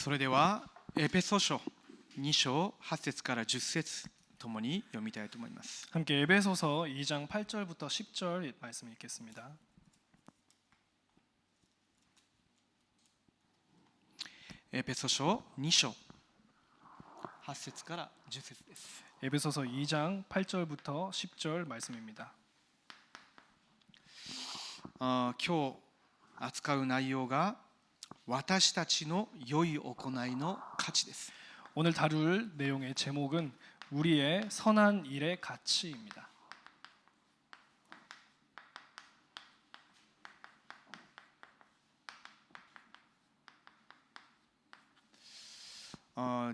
それではエペソ書2章8節から10節ともに読みたいと思います。 함께 에베소서 2장 8절부터 10절 말씀 읽겠습니다. エペソ書2章8節から10節です。 에베소서 2장 8절부터 10절 말씀입니다. 今日扱う内容が私たちの良い行いの価値です。 오늘 다룰 내용의 제목은 우리의 선한 일의 가치입니다.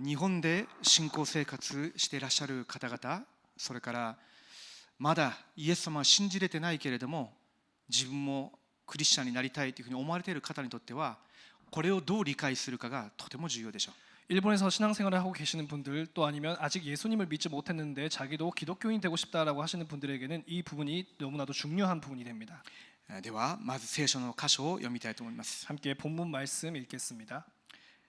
일본で信仰生活していらっしゃる方々、それからまだイエス様は信じれてないけれども自分もクリスチャンになりたいというふうに思われている方にとってはこれをどう理解するかがとても重要でしょう。 일본에서 신앙생활을 하고 계시는 분들 또 아니면 아직 예수님을 믿지 못했는데 자기도 기독교인 되고 싶다라고 하시는 분들에게는 이 부분이 너무나도 중요한 부분이 됩니다. ではまず聖書の箇所を読みたいと思います。 함께 본문 말씀 읽겠습니다.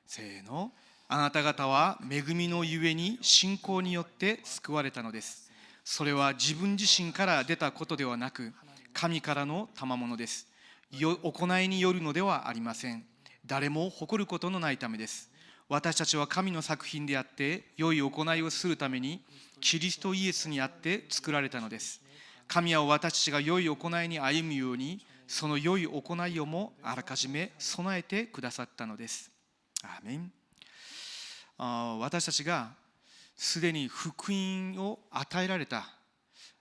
せーの。あなた方は恵みのゆえに信仰によって救われたのです。それは自分自身から出たことではなく神からの賜物です。行いによるのではありません。誰も誇ることのないためです。私たちは神の作品であって良い行いをするためにキリストイエスにあって作られたのです。神は私たちが良い行いに歩むようにその良い行いをもあらかじめ備えてくださったのです。アーメン。私たちがすでに福音を与えられた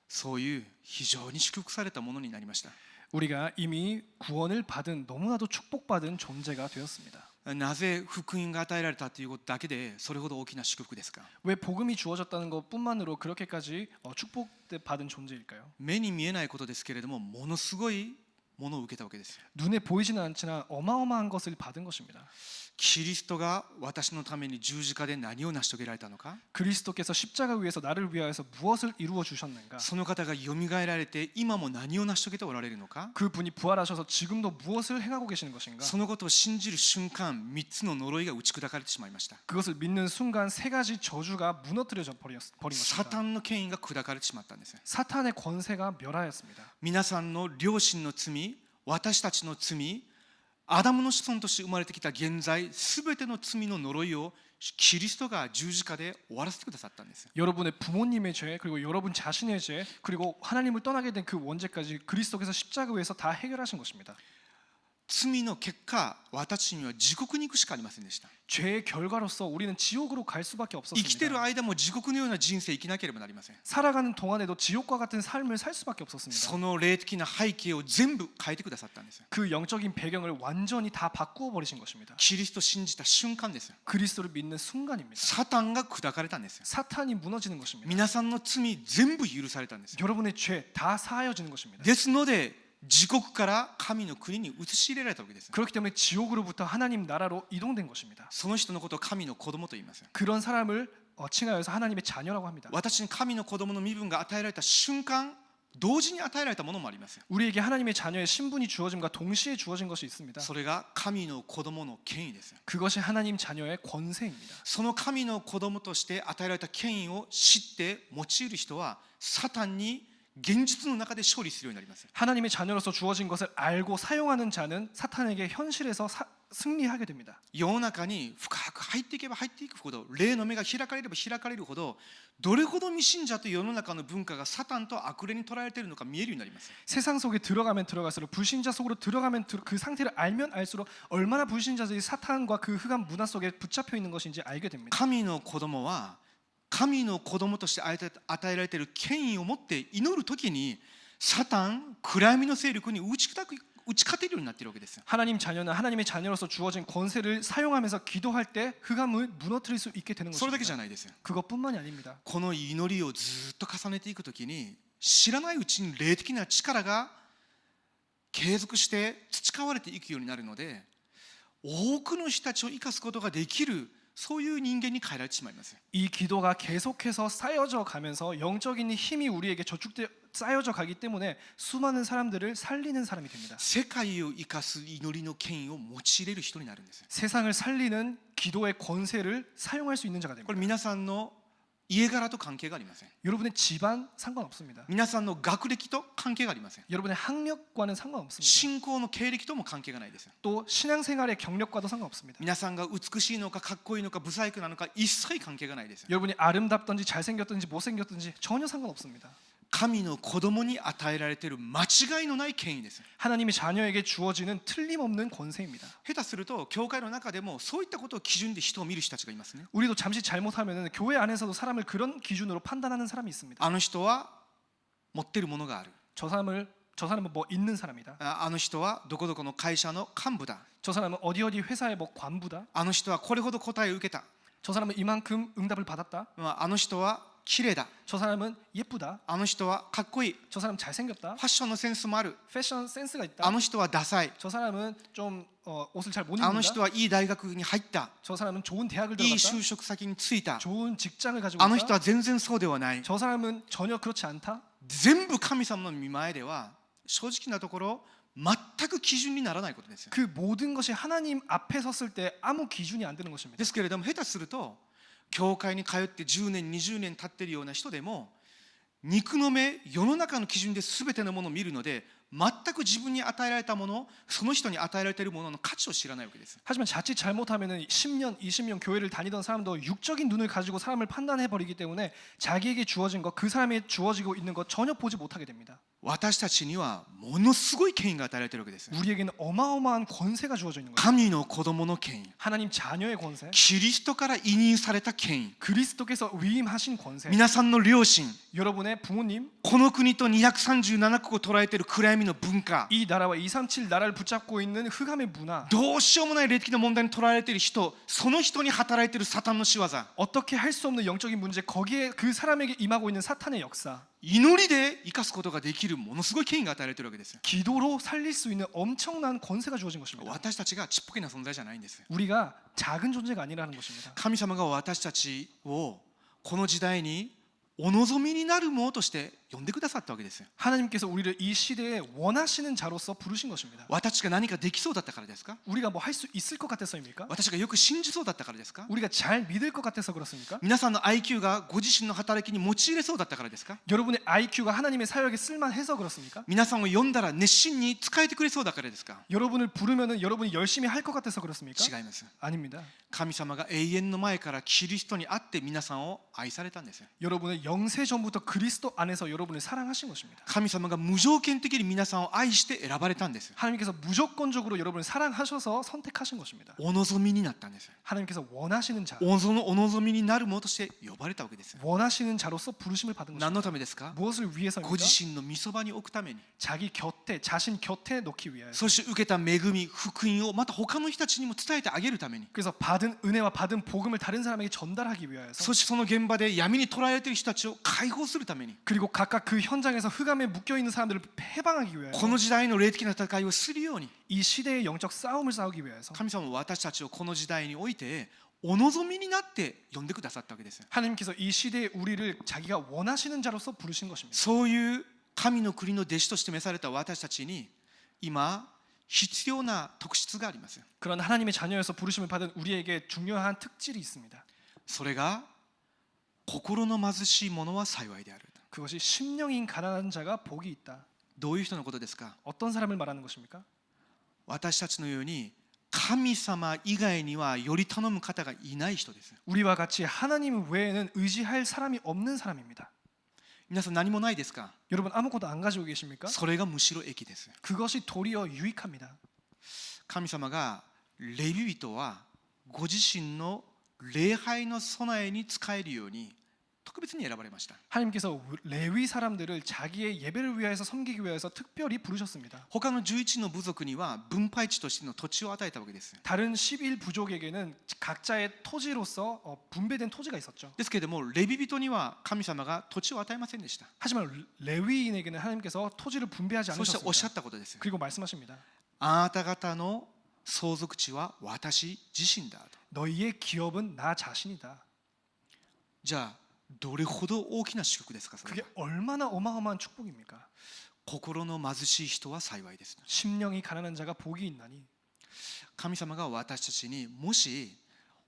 そういう非常に祝福されたものになりました。 우리가 이미 구원을 받은 너무나도 축복받은 존재가 되었습니다. なぜ福音が与えられたということだけでそれほど大きな祝福ですか？ 왜 복음이 주어졌다는 것뿐만으로 그렇게까지 축복받은 존재일까요? 目に見えないことですけれどもものすごいものを受けたわけです。 눈에 보이지는 않지만 어마어마한 것을 받은 것입니다. キリストが私のために十字架で何を成し遂げられたのか？ 그리스도께서 십자가 위에서 나를 위하여서 무엇을 이루어 주셨는가? その方がよみがえられて今も何を成し遂げておられるのか？ 그분이 부활하셔서 지금도 무엇을 행하고 계시는 것인가? そのことを信じる瞬間3つの呪いが打ち砕かれてしまいました。 그것을 믿는 순간 세 가지 저주가 무너뜨려져 버린 サ 것입니다. タンの権威が砕かれてしまったんです。 사탄의 권세가 멸하였습니다. 皆さんの両親の罪、私たちの罪、アダムの子孫として生まれてきた現在、すべての罪の呪いをキリストが十字架で終わらせてくださったんです。 여러분의 부모님의 죄 그리고 여러분 자신의 죄 그리고 하나님을 떠나게 된 그 원죄까지 그리스도께서 십자가 위에서 다 해결하신 것입니다. 罪の結果、私には地獄に行くしかありませんでした。 죄의 결과로서 우리는 지옥으로 갈 수밖에 生きている 없었습니다. 間も地獄のような人生を生きなければなりません。 살아가는 동안에도 지옥과 같은 삶을 살 수밖에 없었습니다. その霊的な背景を全部変えてくださったんです。 그 영적인 배경을 완전히 다 바꾸어 버리신 것입니다. キリストを信じた瞬間です。 그리스도를 믿는 순간입니다. サタンが砕かれたんです。 사탄이 무너지는 것입니다. 皆さんの罪全部許されたんです。 여러분의 죄 다 사하여지는 것입니다. ですので地獄から神の国に移し入れられたわけです。 그렇기 때문에 지옥으로부터 하나님 나라로 이동된 것입니다. その人のことを神の子供と言います。 그런 사람을 칭하여서 하나님의 자녀라고 합니다. 私に神の子供の身分が与えられた瞬間、同時に与えられたものもあります。 우리에게 하나님의 자녀의 신분이 주어짐과 동시에 주어진 것이 있습니다. それが神の子供の権威です。 그것이 하나님 자녀의 권세입니다. その神の子供として与えられた権威を知って用いる人はサタンに現実の中で勝利するようになります。 하나님의 자녀로서 주어진 것을 알고 사용하는 자는 사탄에게 현실에서 승리하게 됩니다. 世の中に深く入っていけば入っていくほど、霊の目が開かれれば開かれるほど、どれほど未信者と世の中の文化がサタンと悪霊に捉えられているのか見えるようになります。 세상 속에 들어가면 들어갈수록 불신자 속으로 들어가면 그 상태를 알면 알수록 얼마나 불신자들이 사탄과 그 흑암 문화 속에 붙잡혀 있는 것인지 알게 됩니다. 神の子供は神の子供として与えられている権威を持って祈るときにサタン、暗闇の勢力に打ち勝てるようになっているわけです。 하나님 자녀는 하나님의 자녀로서 주어진 권세를 사용하면서 기도할 때 흑암을 무너뜨릴 수 있게 되는 それだけじゃ 것입니다. ないです。 그것뿐만이 아닙니다. この祈りをずっと重ねていくときに知らないうちに霊的な力が継続して培われていくようになるので多くの人たちを生かすことができるそういう人間に変えられてしまいます。 이 기도가 계속해서 쌓여져 가면서 영적인 힘이 우리에게 저축돼 쌓여져 가기 때문에 수많은 사람들을 살리는 사람이 됩니다. 世界を生かす祈りの権威を用いれる人になるんです。 세상을 살리는 기도의 권세를 사용할 수 있는 자가 これ 됩니다. 皆さんの家柄と関係がありません。 여러분의 집안 상관없습니다. 皆さんの学歴と関係がありません。 여러분의 학력과는 상관없습니다. 信仰の経歴とも関係がないです。 또 신앙생활의 경력과도 상관없습니다. 皆さんが美しいのかかっこいいのか不細工なのか一切関係がないです。 여러분이 아름답든지 잘생겼든지 못생겼든지 전혀 상관없습니다. 神の子供に与えられている間違いのない権威です。 하나님이 자녀에게 주어지는 틀림없는 권세입니다. 下手すると教会の中でもそういったことを基準で人を見る人たちがいますね。 우리도 잠시 잘못하면 교회 안에서도 사람을 그런 기준으로 판단하는 사람이 있습니다. あの人は持っているものがある。 저 사람은 뭐 있는 사람이다. あの人はどこどこの会社の幹部だ。 저 사람은 어디 회사의 뭐 관부다. あの人はこれほど答えを受けた。 저 사람은 이만큼 응답을 받았다. あの人は綺麗だ。 저 사람은 예쁘다. あの人はかっこいい。 저 사람 잘생겼다. ファッションのセンスもある。 패션 센스가 あ 있다. の人はダサい。 저 사람은 좀 옷을 잘 못 あの 입는다. 人はいい大学に入った。 저 사람은 좋은 대학을 いい 들어갔다. 就職先に就いた。 좋은 직장을 가지고 あの人 있다. は全然そうではない。 저 사람은 전혀 그렇지 않다. 全部神様の見前では正直なところ全く基準にならないことですよ。 그 모든 것이 하나님 앞에 섰을 때 아무 기준이 안 되는 것입니다. ですけれども下手すると教会に通って10年20年経っているような人でも肉の目世の中の基準で全てのものを見るので全く自分に与えられたものその人に与えられているものの価値を知らないわけです。 하지만 자칫 잘못하면은 10년, 20년 교회를 다니던 사람도 육적인 눈을 가지고 사람을 판단해 버리기 때문에 자기에게 주어진 것, 그 사람에게 주어지고 있는 것 전혀 보지 못하게 됩니다. 私たちにはものすごい権威が与えられているわけです。 우리에게는 어마어마한 권세가 주어져 있는 거예요. 神の子供の権威、 하나님 자녀의 권세, キリストから委任された権威、 그리스도께서 위임하신 권세, 皆さんの両親、 여러분의 부모님, この国と237国を捉えている暗闇の文化、 이 나라와 237 나라를 붙잡고 있는 흑암의 문화, どうしようもない霊的な問題に捉えられている人、その人に働いているサタンの仕業、 어떻게 할 수 없는 영적인 문제, 거기에 그 사람에게 임하고 있는 사탄의 역사, 祈りで生かすことができるものすごい権威が与えられているわけです。 기도로 살릴 수 있는 엄청난 권세가 주어진 것입니다. 私たちがちっぽけな存在じゃないんです。 우리가 작은 존재가 아니라는 것입니다. 神様が私たちをこの時代にお望みになるものとして呼んでくださったわけです。 하나님께서 우리를 이 시대에 원하시는 자로서 부르신 것입니다. 私が何かできそうだったからですか？ 우리가 뭐 할 수 있을 것 같아서입니까? 私がよく信じそうだったからですか？ 우리가 잘 믿을 것 같아서 그렇습니까? 皆さんの IQ がご自身の働きに用いれそうだったからですか？ 여러분의 IQ가 하나님의 사역에 쓸만해서 그렇습니까? 皆さんを呼んだら熱心に使えてくれそうだからですか？ 여러분을 부르면은 여러분이 열심히 할 것 같아서 그렇습니까? 違います。 아닙니다. 神様が永遠の前からキリストにあって皆さんを愛されたんですよ。 여러분은 영세 전부터 그리스도 안에서 여러분을 사랑하신 것입니다. 神様が無条件的に皆さんを愛して選ばれたんです。 하나님께서 무조건적으로 여러분을 사랑하셔서 선택하신 것입니다. お望みになったんです。 하나님께서 원하시는 자, お望みになるものとして呼ばれたわけです。 원하시는 자로서 부르심을 받은 何 것입니다. のためですか？ 무엇을 ご 위해서입니까? 自身の御そばに置くために。 자기 곁에, 자신 곁에 놓기 위하여. そして受けた恵み、福音をまた他の人たちにも伝えてあげるために。 그래서 받은 은혜와 받은 복음을 다른 사람에게 전달하기 위하여서. そしてその現場で闇に捉えられている人たちを解放するために。 그리고 각각 그 현장에서 흑암에 묶여 있는 사람들을 해방하기 위하여. この時代の霊的な戦いをするように。 이 시대의 영적 싸움을 싸우기 위해서. 神様は私たちをこの時代においてお望みになって呼んでくださったわけです。 하나님께서 이 시대에 우리를 자기가 원하시는 자로서 부르신 것입니다. そういう神の国の弟子として召された私たちに今必要な特質があります。 그런 하나님의 자녀여서 부르심을 받은 우리에게 중요한 특질이 있습니다. それが心の貧しい者は幸いである。 그것이 심령인 가난한 자가 복이 있다. どういう人のことですか？ 어떤 사람을 말하는 것입니까? 私たちのように神様以外にはより頼む方がいない人です。 우리와 같이 하나님 외에는 의지할 사람이 없는 사람입니다. 皆さん何もないですか？ 여러분 아무것도 안 가지고 계십니까? それがむしろ益です。 그것이 도리어 유익합니다. 神様がレビ人はご自身の礼拝の備えに使えるように特別に選ばれました。 하나님께서 레위 사람들을 자기의 예배를 위하여서 섬기기 위해서 특별히 부르셨습니다. 他の11の部族には分配地としての土地を与えたわけです。 다른 11 부족에게는 각자의 토지로서 분배된 토지가 있었죠. ですけれどもレビ人には神様が土地を与えませんでした。 하지만 레위인에게는 하나님께서 토지를 분배하지 そしておっしゃっ 않으셨습니다. たことです。 그리고 말씀하십니다. あなた方の相続地は私自身だと。 너희의 기업은 나 자신이다. じゃあどれほど大きな祝福ですか。それ 그게 は 얼마나 어마어마한 축복입니까? 心の貧しい人は幸いです。 심령이 가난한 자가 복이 있나니. 神様が私たちにもし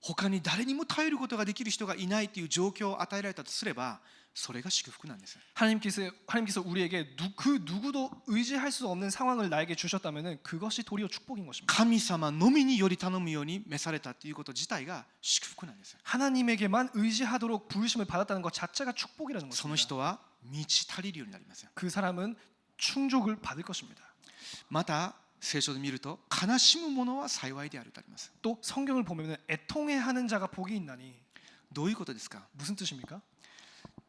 他に誰にも頼ることができる人がいないという状況を与えられたとすれば、それが祝福なんです。 하나님께서 우리에게 그 누구도 의지할 수 없는 상황을 나에게 주셨다면은 그것이 도리어 축복인 것입니다. 神様のみにより頼むように召されたということ自体が祝福なんです。 하나님에게만 의지하도록 부르심을 받았다는 것 자체가 축복이라는 その 것입니다. 人は満ち足りるようになります。 그 사람은 충족을 받을 것입니다. また聖書で見ると、悲しむ者は幸いであるとあります。 또 성경을 보면은 애통해하는 자가 복이 있나니. どういうことですか。 무슨 뜻입니까?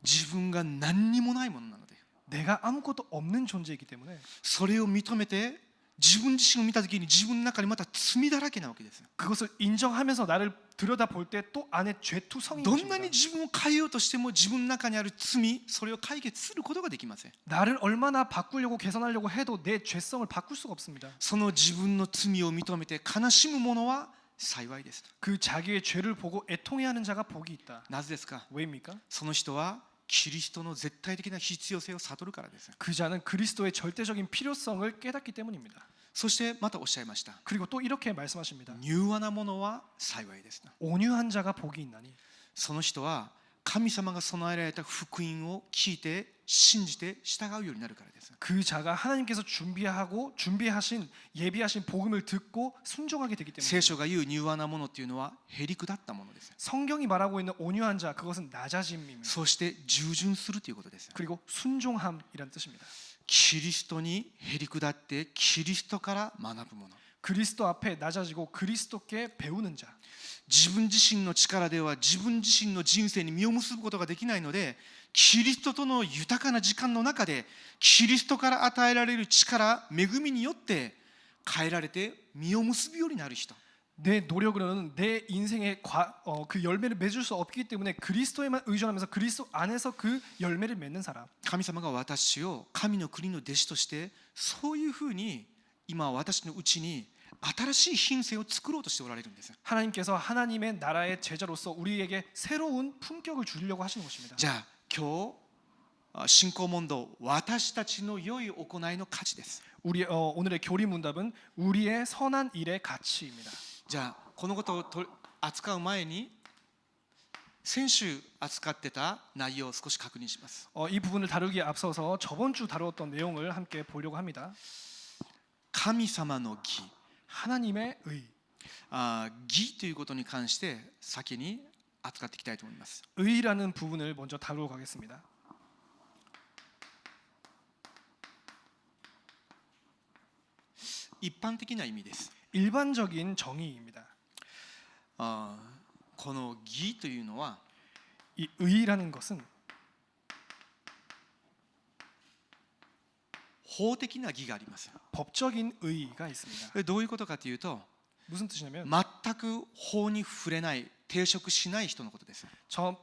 自分が何にもないものなので、 내가 아무것도 없는 존재이기 때문에 それを認めて自分自身を見たときに自分の中にまた罪だらけなわけです。 그것을 인정하면서 나를 들여다볼 때 또 안에 죄투성인 どんな 것입니다. に自分を変えようとしても自分の中にある罪、それを解決することができません。 나를 얼마나 바꾸려고 개선하려고 해도 내 죄성을 바꿀 수가 없습니다. その自分の罪を認めて悲しむ者は幸いです。 그 자기의 죄를 보고 애통해하는 자가 복이 있다. なぜですか。 왜입니까? その人はキリストの絶対的な必要性を悟るからです。 그 자는 그리스도의 절대적인 필요성을 깨닫기 때문입니다. そしてまたおっしゃいました。 그리고 또 이렇게 말씀하십니다. 柔和な者は幸いです。 온유한 자가 복이 있나니. その人は神様が備えられた福音を聞いて信じて従うようになるからです。 그 자가 하나님께서 준비하신 예비하신 복음을 듣고 순종하게 되기 때문에. 聖書が言う柔和な者というのはへりくだったものです。 성경이 말하고 있는 온유한 자 그것은 낮아짐입니다. そして従順するということです。 그리고 순종함이란 뜻입니다. キリストにへりくだってキリストから学ぶもの。 그리스도 앞에 낮아지고 그리스도께 배우는 자. 自分自身の力では自分自身の人生に実を結ぶことができないので、キリストとの豊かな時間の中でキリストから与えられる力、恵みによって変えられて実を結ぶようになる人。 내 노력으로는 내 인생의 그 열매를 맺을 수 없기 때문에 그리스도에만 의존하면서 그리스도 안에서 그 열매를 맺는 사람. 神様が私を神の国の弟子としてそういうふうに今私のうちに新しい品性を作ろうとしておられるんです。 하나님께서 하나님의 나라의 제자로서 우리에게 새로운 품격을 주려고 하시는 것입니다. じゃあ今日信仰問答、私たちの良い行いの価値です。 오늘의 교리 문답은 우리의 선한 일의 가치입니다. じゃあこのことを扱う前に先週扱ってた内容を少し確認します。 이 부분을 다루기에 앞서서 저번 주 다루었던 내용을 함께 보려고 합니다. 神様の義、 하나님의 의. 義ということに関して先に扱っていきたいと思います。 의라는 부분을 먼저 다루어 가겠습니다. 一般的な意味です。 일반적인 정의입니다. この義というのは 이 의라는 것은 法的な義があります。 법적인 의가 있습니다. どういうことかというと、 무슨 뜻이냐면 全く法に触れない、抵触しない人のことです。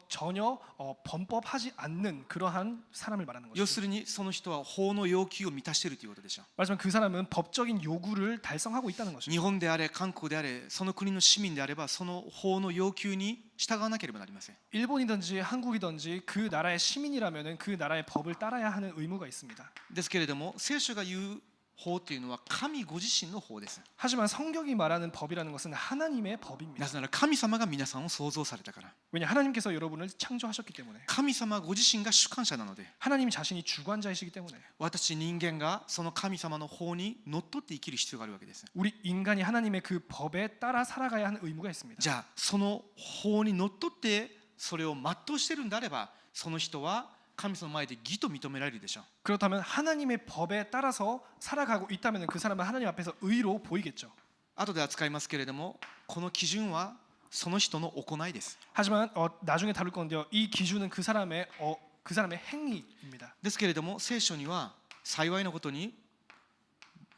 전혀 범법하지 않는 그러한 사람을 말하는 要 것이죠. するにその人は法の要求を満たしているということでしょう。 말하자면 그 사람은 법적인 요구를 달성하고 있다는 것이죠. 日本であれ韓国であれその国の市民であればその法の要求に従わなければなりません。 일본이든지 한국이든지 그 나라의 시민이라면은 그 나라의 법을 따라야 하는 의무가 있습니다. ですけれども聖書が言う法というのは神ご自身の法です。 하지만 성경이 말하는 법이라는 것은 하나님의 법입니다. なぜなら神様が皆さんを創造されたから。 왜냐 하나님께서 여러분을 창조하셨기 때문에 神様ご自身が主観者なので、 하나님 자신이 주관자이시기 때문에 私人間がその神様の法にのっとって生きる必要があるわけです。 우리 인간이 하나님의 그 법에 따라 살아가야 하는 의무가 있습니다. じゃあその法にのっとってそれを全うしているんであれば、その人は神様の前で義と認められるでしょう。 그렇다면 하나님의 법에 따라서 살아가고 있다면 그 사람은 하나님 앞에서 의로 보이겠죠. 後で扱いますけれども、この基準はその人の行いです。 하지만 나중에 다룰 건데요. 이 기준은 그 사람의 행위입니다. ですけれども聖書には幸いなことに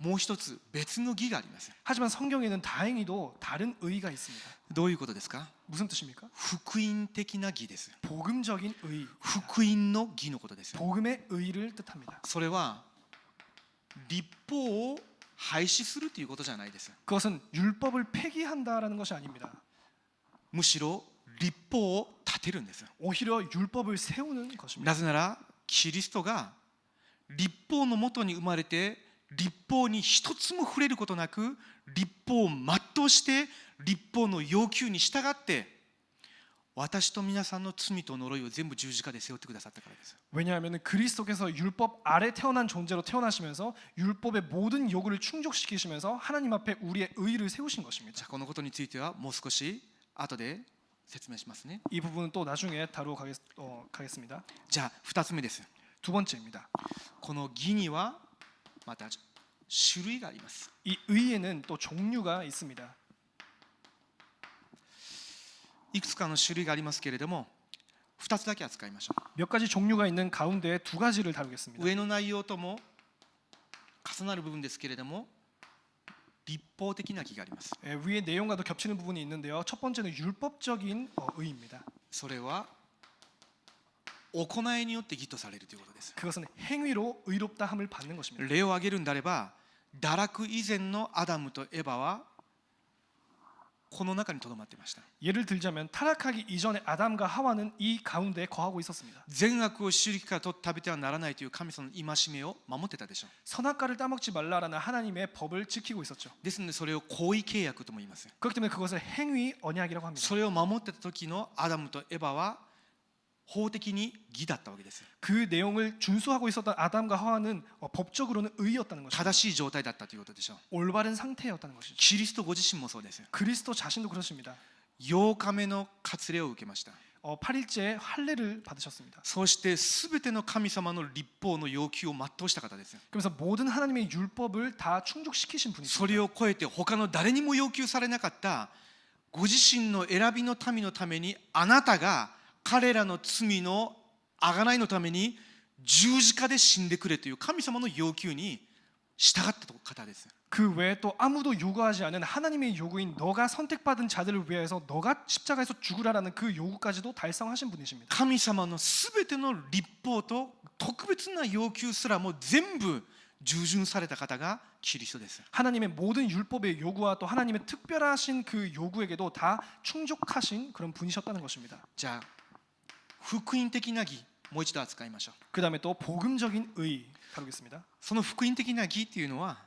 もう一つ別の義があります。 하지만 성경에는 다행히도 다른 의가 있습니다. どういうことですか。 무슨 뜻입니까? 福音的な義です。 복음적인 의, 福音の義のことです。 복음의 의를 뜻합니다. それは立法を廃止するということじゃないです。 그것은 율법을 폐기한다라는 것이 아닙니다. むしろ立法を立てるんです。 오히려 율법을 세우는 것입니다. なぜならキリストが立法のもとに生まれて立法に一つも触れることなく立法を全うして立法の要求に従って私と皆さんの罪と呪いを全部十字架で背負ってくださったからです。 왜냐하면 그리스도께서 율법 아래 태어난 존재로 태어나시면서 율법의 모든 요구를 충족시키시면서 하나님 앞에 우리의 의를 세우신 것입니다. じゃあこのことについてはもう少し後で説明しますね。 이 부분은 또 나중에 다루어 가겠습니다. じゃあ2つ目です。 두 번째입니다. この義にはまた種類があります。 이 의에는 또 종류가 있습니다. いくつかの種類がありますけれども2つだけ扱いましょ 몇 가지 종류가 있는 가운데 두 가지를 う。 다루겠습니다. 上の内容とも重なる部分ですけれども立法的な義があります。 위의 내용과도 겹치는 부분이 있는데요. 첫 번째는 율법적인 의입니다. それは行いによって義とされるということです。 그것은 행위로 의롭다함을 받는 것입니다. 例を挙げるんであれば堕落以前のアダムとエバはこの中にとどまっていました。 예를 들자면 타락하기 이전에 아담과 하와는 이 가운데 거하고 있었습니다. 善悪を知る木からと食べてはならないという神様の戒めを守ってたでしょう。 선악과를 따먹지 말라라는 하나님의 법을 지키고 있었죠. ですのでそれを行為契約とも言います。 그렇기 때문에 그것을 행위 언약이라고 합니다. それを守ってた時のアダムとエバは法的に義だったわけです。 그 내용을 준수하고 있었던 아담과 하와는 법적으로는 의였다는 것입니다. 正しい状態だったということでしょう。 올바른 상태였다는 것이죠. キリストご自身もそうです。 그리스도 자신도 그렇습니다. 8日目の割礼を受けました。 8일째 할례를 받으셨습니다. そして全ての神様の立法の要求を全うした方です。 그러면서 모든 하나님의 율법을 다 충족시키신 そ 분이십니다. れを超えて他の誰にも要求されなかったご自身の選びの民のためにあなたが彼らの罪の贖いのために十字架で死んでくれという神様の要求に従った方です。 그 외에 또 아무도 요구하지 않은 하나님의 요구인 너가 선택받은 자들을 위해서 너가 십자가에서 죽으라라는 그 요구까지도 달성하신 분이십니다. 神様のすべての立法と特別な要求すらも全部従順された方がキリストです。 하나님의 모든 율법의 요구와 또 하나님의 특별하신 그 요구에게도 다 충족하신 그런 분이셨다는 것입니다. じゃあ福音的な義もう一度扱いましょう。 그 다음에 또 복음적인 의 다루겠습니다. その福音的な義っていうのは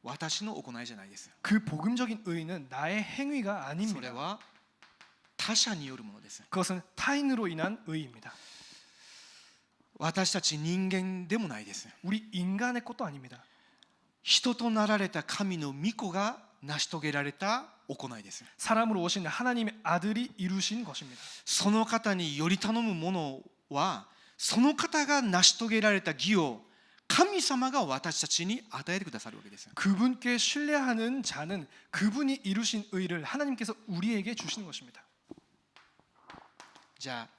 私の行いじゃないです。 그 복음적인 의는 나의 행위가 それ 아닙니다. は他者によるものです。 그것은 타인으로 인한 의입니다. 私たち人間でもないです。 우리 인간의 것도 아닙니다. 人となられた神の御子が成し遂げられた行いです。 사람으로 오신 하나님의 아들이 이루신 것입니다. その方により頼むものはその方が成し遂げられた義を神様が私たちに与えてくださるわけです。 그분께 신뢰하는 자는 그분이 이루신 의를 하나님께서 우리에게 주시는 것입니다. じゃあ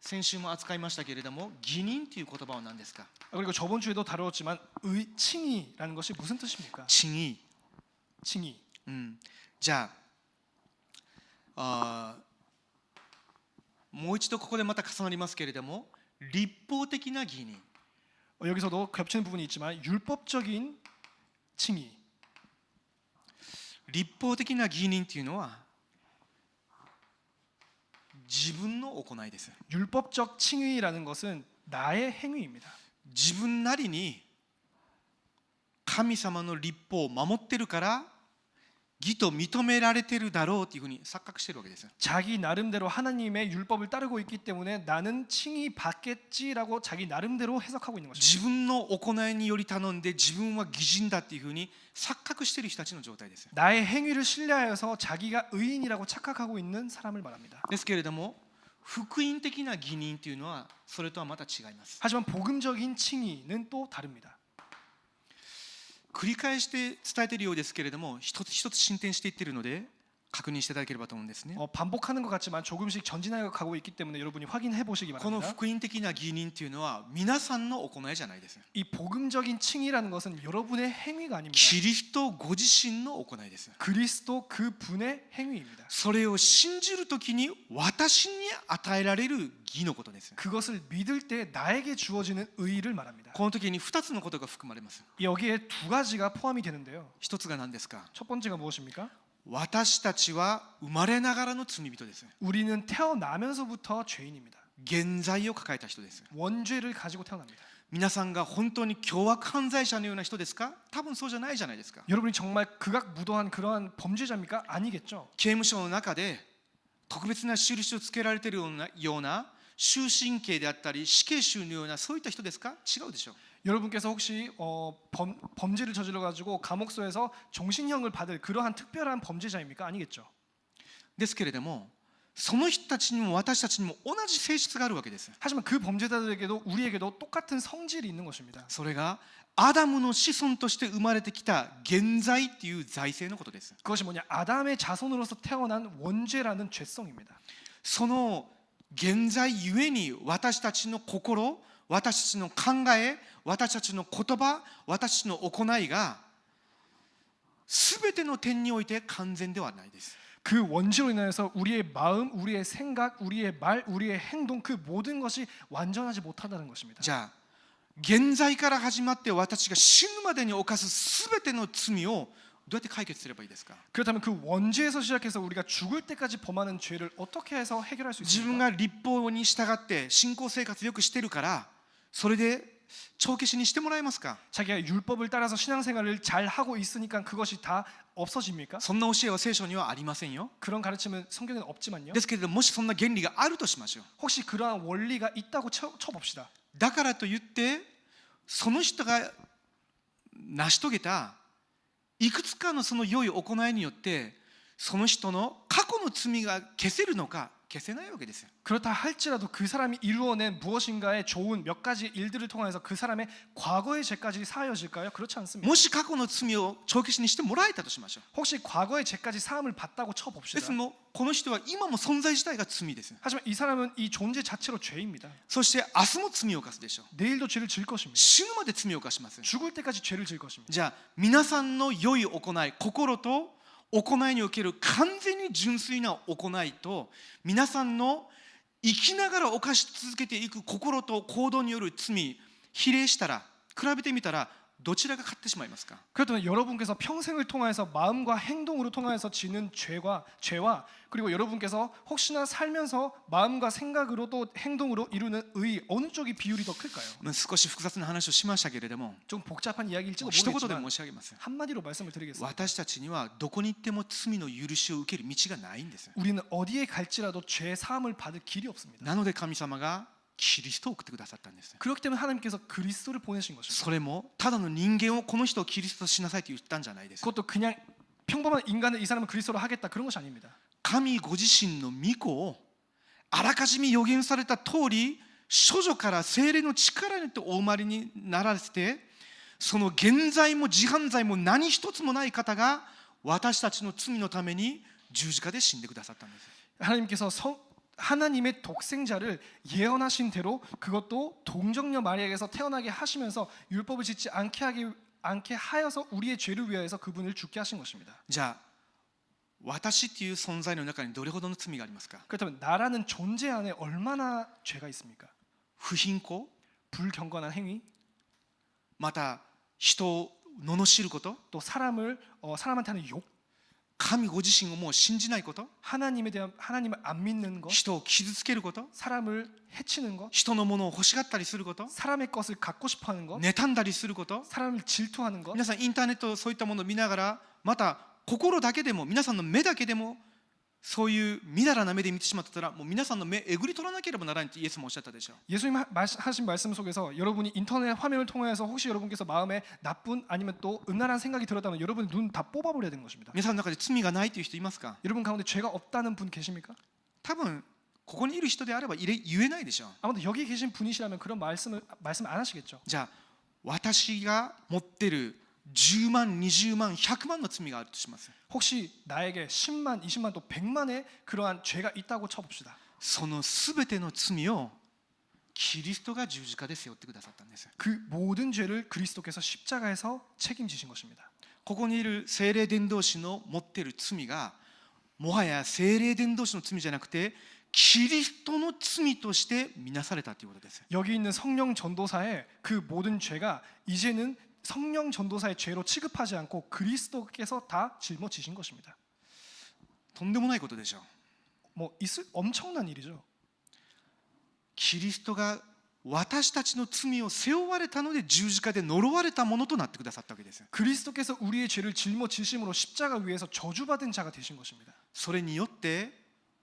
先週も扱いましたけれども義人という言葉は何ですか？ 그리고 저번 주에도 다루었지만 칭의라는 것이 무슨 뜻입니까? 真義。 칭의. じゃあもう一度ここでまた重なりますけれども立法的な義人 여기서도 겹치는 부분이 있지만 율법적인 칭의. 立法的な義人というのは自分の行いです。 율법적 칭의라는 것은 나의 행위입니다. 自分なりに神様の立法を守ってるから義と認められてるだろうというふうに錯覚しているわけです。 자기 나름대로 하나님의 율법을 따르고 있기 때문에 나는 칭의 받겠지라고 자기 나름대로 해석하고 있는 것입니다. 自分の行いにより頼んで自分は義人だっていうふうに錯覚している人たちの状態です。 나의 행위를 신뢰하여서 자기가 의인이라고 착각하고 있는 사람을 말합니다. ですけれども福音的な義人というのはそれとはまた違います。 하지만 복음적인 칭의는 또 다릅니다. 繰り返して伝えているようですけれども一つ一つ進展していっているので確認していただければと思うんですね。 반복하는 것 같지만 조금씩 전진하여 가고 있기 때문에 여러분이 확인해 보시기 この 바랍니다. 福音的な義人というのは皆さんの行いじゃないです。 이 복음적인 칭이라는 것은 여러분의 행위가 아닙니다. キリストご自身の行いです。 그리스도 그 분의 행위입니다. それを信じるときに私に与えられる義のことです。 그것을 믿을 때 나에게 주어지는 의를 말합니다. この時に2つのことが含まれます。 여기에 두 가지가 포함이 되는데요. 1つが何ですか。 첫 번째가 무엇입니까? 私たちは生まれながらの罪人です。 우리는 태어나면서부터 죄인입니다. 原罪を抱えた人です。 원죄를 가지고 태어납니다. 皆さんが本当に凶悪犯罪者のような人ですか。多分そうじゃないじゃないですか。 여러분이 정말 극악무도한 그러한 범죄자입니까? 아니겠죠. 刑務所の中で特別な印をつけられているような終身刑であったり死刑囚のようなそういった人ですか。違うでしょう。 여러분께서 혹시 범죄를 저질러 가지고 감옥소에서 종신형을 받을 그러한 특별한 범죄자입니까? 아니겠죠. ですけれどもその人たちにも私たちにも同じ性質があるわけです。 하지만 그 범죄자들에게도 우리에게도 똑같은 성질이 있는 것입니다. それがアダムの子孫として生まれてきた原罪っていう罪性のことです。 그것이 뭐냐? 아담의 자손으로서 태어난 원죄라는 죄성입니다. その原罪ゆえに私たちの心、私たちの考え、私たちの言葉、私たちの行いが全ての点において完全ではないです。 그 원죄로 인해서 우리의 마음, 우리의 생각, 우리의 말, 우리의 행동 그 모든 것이 완전하지 못하다는 것입니다. じゃあ原罪から始まって私が死ぬまでに犯す全ての罪をどうやって解決すればいいですか。 그렇다면 그 원죄에서 시작해서 우리가 죽을 때까지 범하는 죄를 어떻게 해서 해결할 수 自分 있습니까? が律法に従って信仰生活よくしてるからそれで帳消しにしてもらえますか。 자기가 율법을 따라서 신앙생활을 잘 하고 있으니까 그것이 다 없어집니까? そんな教えは聖書にはありませんよ。 그런 가르침은 성경에는 없지만요. ですけれどもしそんな原理があるとしましょう。 혹시 그러한 원리가 있다고 쳐봅시다. だからといってその人が成し遂げたいくつかのその良い行いによってその人の過去の罪が消せるのか消せないわけですよ。 그렇다 할지라도 그 사람이 이루어낸 무엇인가의 좋은 몇 가지 일들을 통해서 그 사람의 과거의 죄까지 사하여질까요? 그렇지 않습니다. もし過去の罪を帳消しにしてもらえたとしましょう。 혹시 과거의 죄까지 사함을 받다고 で 쳐봅시다. すもこの人は今も存在自体が罪です。 하지만 이 사람은 이 존재 자체로 죄입니다. そして明日も罪を犯すでしょう。 내일도 죄를 질 것입니다. 死ぬまで罪を犯します。 죽을 때까지 죄를 질 것입니다. じゃあ皆さんの良い行い、心と行いにおける完全に純粋な行いと皆さんの生きながら犯し続けていく心と行動による罪比例したら比べてみたらどちらが勝ってしまいますか。 그렇다면 여러분께서 평생을 통해서 마음과 행동으로 통해서 지는 죄와 그리고 여러분께서 혹시나 살면서 마음과 생각으로 또 행동으로 이루는 의 어느 쪽이 비율이 더 클까요? 少し複雑な話をしましたけれども 좀 복잡한 이야기일지도 一言で 모르겠지만 申し上げます。 한마디로 말씀을 드리겠습니다. 私たちにはどこに行っても罪の許しを受ける道がないんです。 우리는 어디에 갈지라도 죄 사함을 받을 길이 없습니다. なので神様がキリストを送ってくださったんです。 그렇기 때문에 하나님께서 그리스도를 보내신 것입니다. それもただの人間をこの人をキリストとしなさいと言ったんじゃないです。 그것도 그냥 평범한 인간을 이 사람은 그리스도로 하겠다 그런 것이 아닙니다. 神ご自身の御子をあらかじめ予言された通り処女から聖霊の力によってお生まれにならせてその現在も自犯罪も何一つもない方が私たちの罪のために十字架で死んでくださったんです。 하나님께서 하나님의 독생자를 예언하신 대로 그것도 동정녀 마리아에게서 태어나게 하시면서 율법을 짓지 않게 하여서 우리의 죄를 위하여서 그분을 죽게 하신 것입니다. じゃあ私っていう存在の中にどれほどの罪がありますか。 그렇다면 나라는 존재 안에 얼마나 죄가 있습니까? 不貧困、 불경건한 행위, また人を罵ること、 또 사람한테 하는 욕, 神ご自身をもう信じないこと、 하나님을 안 믿는 것, 人を傷つけること、 사람을 해치는 것, 人のものを欲しがったりすること、 사람의 것을 갖고 싶어하는 것, 妬んだりすること。 사람을 질투하는 것. 皆さんインターネットそういったものを見ながらまた心だけでも皆さんの目だけでもそういうみだらな目で見てしまったらもう皆さんの目えぐり取らなければならないってイエスもおっしゃったでしょう。 예수님 하신 말씀 속에서 여러분이 인터넷 화면을 통해서 혹시 여러분께서 마음에 나쁜 아니면 또 음란한 생각이 들었다면 여러분의 눈 다 뽑아버려야 되는 것입니다. 皆さんの中で罪がないという人いますか。 여러분 가운데 죄가 없다는 분 계십니까? 多分ここにいる人であれば言えないでしょう。 아무튼 여기 계신 분이시라면 그런 말씀 안 하시겠죠. じゃあ私が持ってる10万、20万、100万の罪があるとします。 혹시 나에게 10만, 20만 또 100만의 그러한 죄가 있다고 쳐봅시다. そのすべての罪をキリストが十字架で背負ってくださったんです。 그 모든 죄를 그리스도께서 십자가에서 책임지신 것입니다. ここにいる聖霊伝道師の持っている罪がもはや聖霊伝道師の罪じゃなくてキリストの罪として見なされたということです。 여기 있는 성령 전도사의 그 모든 죄가 이제는 성령 전도사의 죄로 취급하지 않고 그리스도께서 다 짊어지신 것입니다. とんでもないことでしょう。 뭐 있을 엄청난 일이죠. キリストが私たちの罪を背負われたので十字架で呪われたものとなってくださったわけです。 그리스도께서 우리의 죄를 짊어지심으로 십자가 위에서 저주받은 자가 되신 것입니다. それによって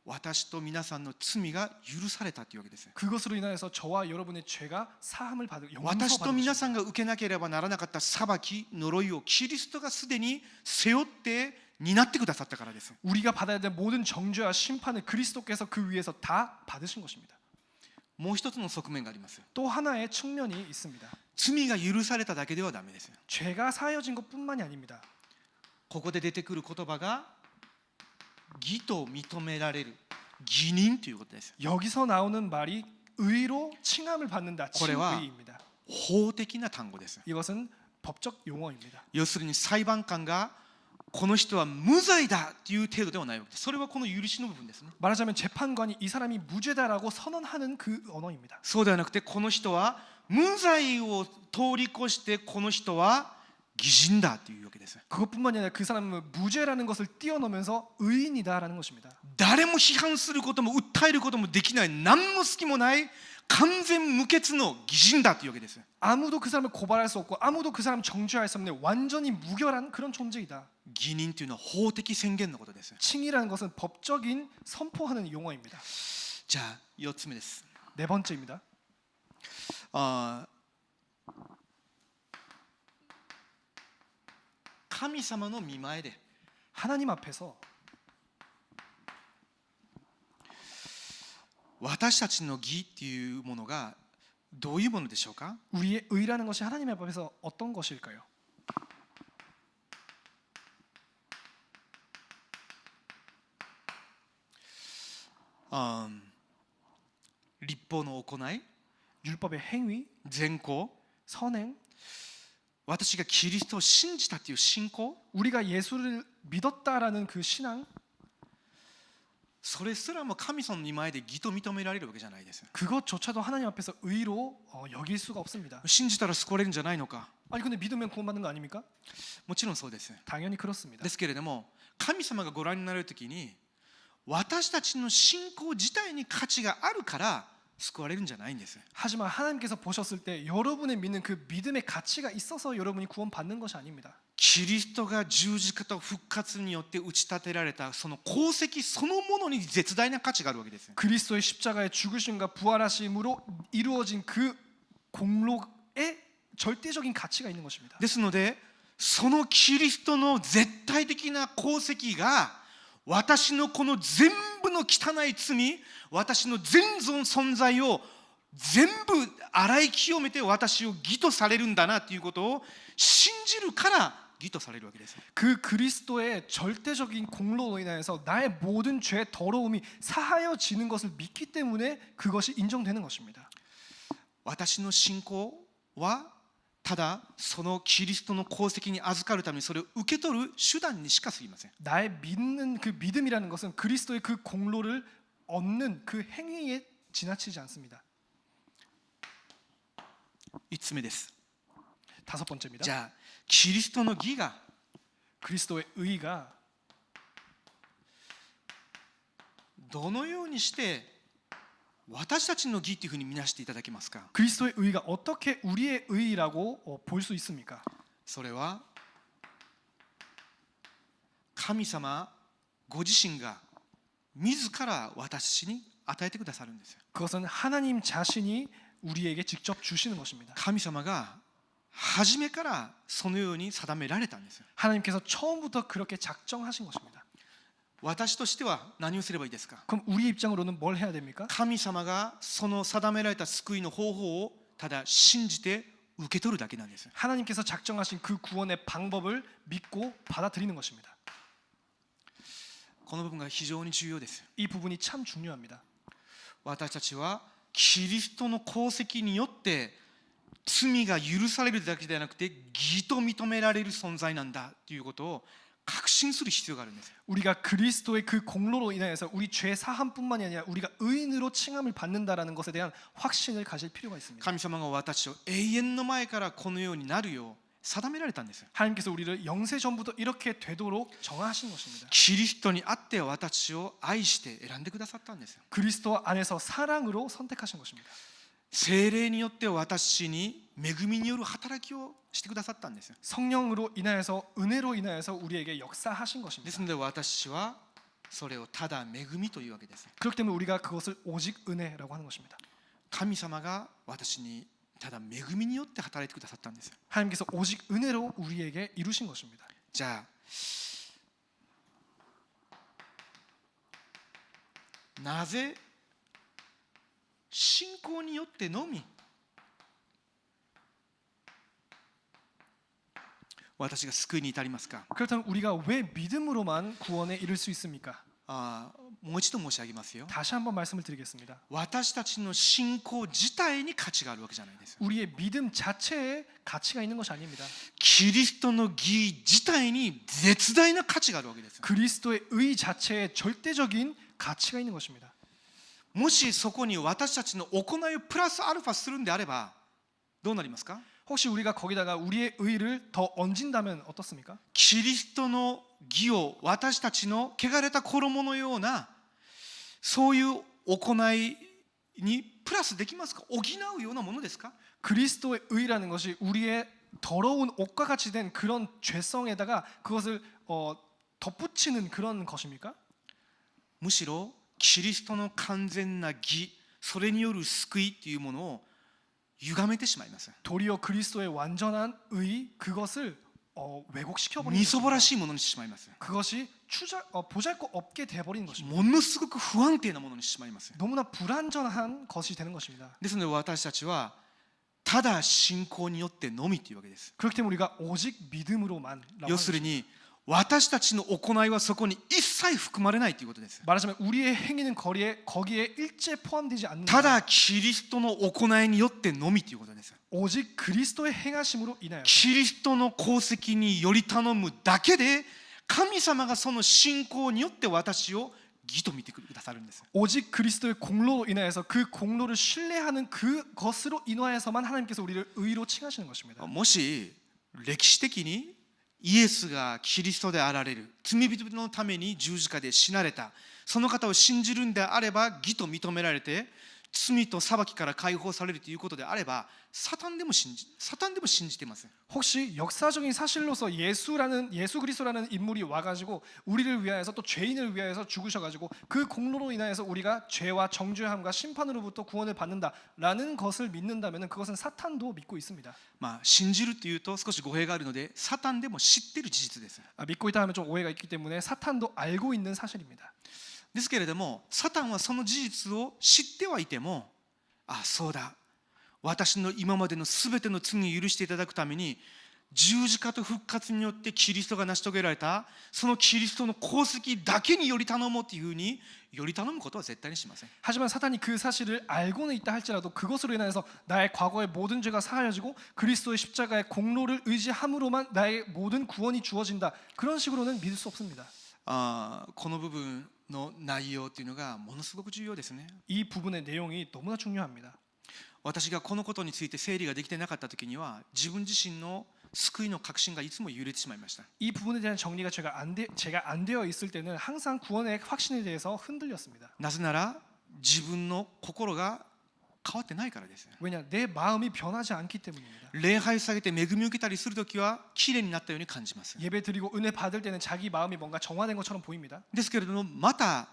私と皆さんの罪が許されたというわけです。 그것으로 인하여서 저와 여러분의 죄가 사함을 받은 私と皆さ 용서받은 んが受けなければならなかった裁き、呪いをキリストがすでに背負って担ってくださったからです。 우리가 받아야 될 모든 정죄와 심판을 그리스도께서 그 위에서 다 받으신 것입니다. もう一つの側面があります。 또 하나의 측면이 있습니다. 罪が許されただけではダメです。 죄가 사여진 것뿐만이 아닙니다. ここで出てくる言葉が義と認められる義人ということです。 여기서 나오는 말이 의로 칭함을 받는다. これは 칭의입니다. 法的な単語です。 이것은 법적 용어입니다. 要するに裁判官がこの人は無罪だという程度ではないわけです。それはこの許しの部分ですね。 말하자면 재판관이 이 사람이 무죄다라고 선언하는 그 언어입니다. そうではなくてこの人は無罪を通り越してこの人は義人だというわけです。 그것뿐만이 아니라 그 사람은 무죄라는 것을 뛰어넘으면서 의인이다라는 것입니다. 誰も批判することも訴えることもできない何の隙もない完全無欠の義人だというわけです。 아무도 그 사람을 고발할 수 없고 아무도 그 사람 정죄할 수 없는 완전히 무결한 그런 존재이다. 義人というのは法的宣言のことです。 칭의라는 것은 법적인 선포하는 용어입니다. じゃあ4つ目です。 네 번째입니다. 神様の御前で 하나님 앞에서 私たちの義っていうものがどういうものでしょうか。 우리의 의라는 것이 하나님 앞에서 어떤 것일까요? 立法の行い、 율법의 행위, 善行、 선행, 私がキリストを信じたという信仰、 우리가 예수를 믿었다라는 그 신앙, それすらも神様の御前で義と認められるわけじゃないです。 그것조차도 하나님 앞에서 의로 여길 수가 없습니다. 信じたら救われるんじゃないのか。 아니 근데 믿으면 구원받는 거 아닙니까? もちろんそうです。 당연히 그렇습니다. ですけれども神様がご覧になるときに私たちの信仰自体に価値があるから救われるんじゃないんです。 하지만 하나님께서 보셨을 때 여러분의 믿는 그 믿음의 가치가 있어서 여러분이 구원받는 것이 아닙니다. キリストが十字架と復活によって打ち立てられたその功績そのものに絶大な価値があるわけです。 그리스도의 십자가의 죽으심과 부활하심으로 이루어진 그 공로에 절대적인 가치가 있는 것입니다. ですのでそのキリストの絶対的な功績が私のこの全部の汚い罪、私の全存在を全部洗い清めて私を義とされるんだなということを信じるから義とされるわけです。 그 그리스도의 절대적인 공로로 인하여서 나의 모든 죄 더러움이 사하여지는 것을 믿기 때문에 그것이 인정되는 것입니다. 私の信仰はただそのキリストの功績に預かるためにそれを受け取る手段にしか過ぎません。 나의 믿는 그 믿음이라는 것은 그리스도의 그 공로를 얻는 그 행위에 지나치지 않습니다. 5つ目です。 다섯 번째입니다. じゃあキリストの義が 그리스도의 의가 どのようにして私たちの義というふうに見なしていただけますか。 그리스도의 의가 어떻게 우리의 의라고 볼 수 있습니까? それは神様ご自身が自ら私に与えてくださるんですよ。 그것은 하나님 자신이 우리에게 직접 주시는 것입니다. 神様が初めからそのように定められたんですよ。 하나님께서 처음부터 그렇게 작정하신 것입니다. 私としては何をすればいいですか。 그럼 우리 입장으로는 뭘 해야 됩니까? 神様がその定められた救いの方法をただ信じて受け取るだけなんです。 하나님께서 작정하신 그 구원의 방법을 믿고 받아들이는 것입니다. この部分が非常に重要です。 이 부분이 참 중요합니다. 私たちはキリストの功績によって罪が許されるだけではなくて義と認められる存在なんだということを確信する必要があるんです。 우리가 그리스도의 그 공로로 인하여서 우리 죄 사함뿐만이 아니라 우리가 의인으로 칭함을 받는다라는 것에 대한 확신을 가질 필요가 있습니다. 神様が私を永遠の前からこのようになるよう定められたんです。 하나님께서 우리를 영세 전부터 이렇게 되도록 정하신 것입니다. キリストにあって私を愛して選んでくださったんですよ。 그리스도 안에서 사랑으로 선택하신 것입니다. 聖霊によって私に恵みによる働きをしてくださったんですよ。 성령으로 인하여서 은혜로 인하여서 우리에게 역사하신 で 것입니다. すので私はそれをただ恵みというわけです。 그렇기 때문에 우리가 그것을 오직 은혜라고 하는 것입니다. 神様が私にただ恵みによって働いてくださったんですよ。 하나님께서 오직 은혜로 우리에게 이루신 것입니다. じゃあなぜ信仰によってのみ私が救いに至りますか。 그렇다면 우리가 왜 믿음으로만 구원에 이를 수 있습니까? もう一度申し上げますよ。 다시 한번 말씀을 드리겠습니다. 私たちの信仰自体に価値があるわけじゃないです。 우리의 믿음 자체에 가치가 있는 것이 아닙니다. キリストの義自体に絶大な価値があるわけです。 그리스도의 의 자체에 절대적인 가치가 있는 것입니다. もしそこに私たちの行いをプラスアルファするんであればどうなりますか。 혹시 우리가 거기다가 우리의 의를 더 얹은다면 어떻습니까? キリストの義を私たちの汚れた衣のようなそういう行いにプラスできますか。補うようなものですか。 그리스도의 의라는 것이 우리의 더러운 옷과 같이 된 그런 죄성에다가 그것을 덧붙이는 그런 것입니까? むしろキリストの完全な義それによる救いというものを歪めてしまいます。 도리어 그리스도의 완전한 의 그것을 왜곡시켜 버리는 みそぼら 것입니다. しいものにしてしまいます。 그것이 보잘것없게 돼 버리는 것입니다. ものすごく不安定なものにしてしまいます。 너무나 불완전한 것이 되는 것입니다. ですので私たちはただ信仰によってのみというわけです。 그렇기 때문에 우리가 오직 믿음으로만 要するに私たちの行いはそこに一切含まれないということです。 말하자면 우리의 행위는 거기에 일체 포함되지 た 않는다. だキリストの行いによってのみということです。 오직 그리스도의 행하심으로 인하여 キリストの功績により頼むだけで神様がその信仰によって私を義と見てくださるんです。 오직 그리스도의 공로로 인하여서 그 공로를 신뢰하는 그것으로 인하여서만 하나님께서 우리를 의로 칭하시는 것입니다. もし歴史的にイエスがキリストであられる罪人のために十字架で死なれたその方を信じるんであれば義と認められて罪と裁きから解放されるということであればサタンでも信じています。 혹시 역사적인 사실로서 예수 그리스도라는 인물이 와가지고 우리를 위하여서 또 죄인을 위하여서 죽으셔가지고 그 공로로 인하여서 우리가 죄와 정죄함과 심판으로부터 구원을 받는다라는 것을 믿는다면은 그것은 사탄도 믿고 있습니다. 信じるというと少し語弊があるのでサタンでも知っている事実です。 믿고 있다 하면 좀 오해가 있기 때문에 사탄도 알고 있는 사실입니다. ですけれどもサタンはその事実を知ってはいてもそうだ私の今までのすべての罪を許していただくために十字架と復活によってキリストが成し遂げられたそのキリストの功績だけにより頼もうというふうにより頼むことは絶対にしません。 하지만 사탄이 그 사실을 알고는 있다 할지라도 그것으로 인해서 나의 과거의 모든 죄가 사하여지고 그리스도의 십자가의 공로를 의지함으로만 나의 모든 구원이 주어진다 그런 식으로는 믿을 수 없습니다. この部分の内容というのがものすごく重要ですね。 이 부분의 내용이 너무나 중요합니다. 私がこのことについて整理ができてなかった時には自分自身の救いの確信がいつも揺れてしまいました。 이 부분에 대한 정리가 제가 안 되어 있을 때는 항상 구원의 확신에 대해서 흔들렸습니다. なぜなら自分の心が変わってないからです。 왜냐? 내 마음이 변하지 않기 때문입니다. 礼拝されて恵みを受けたりするときはきれいになったように感じます。 예배 드리고 은혜 받을 때는 자기 마음이 뭔가 정화된 것처럼 보입니다. ですけれどもまた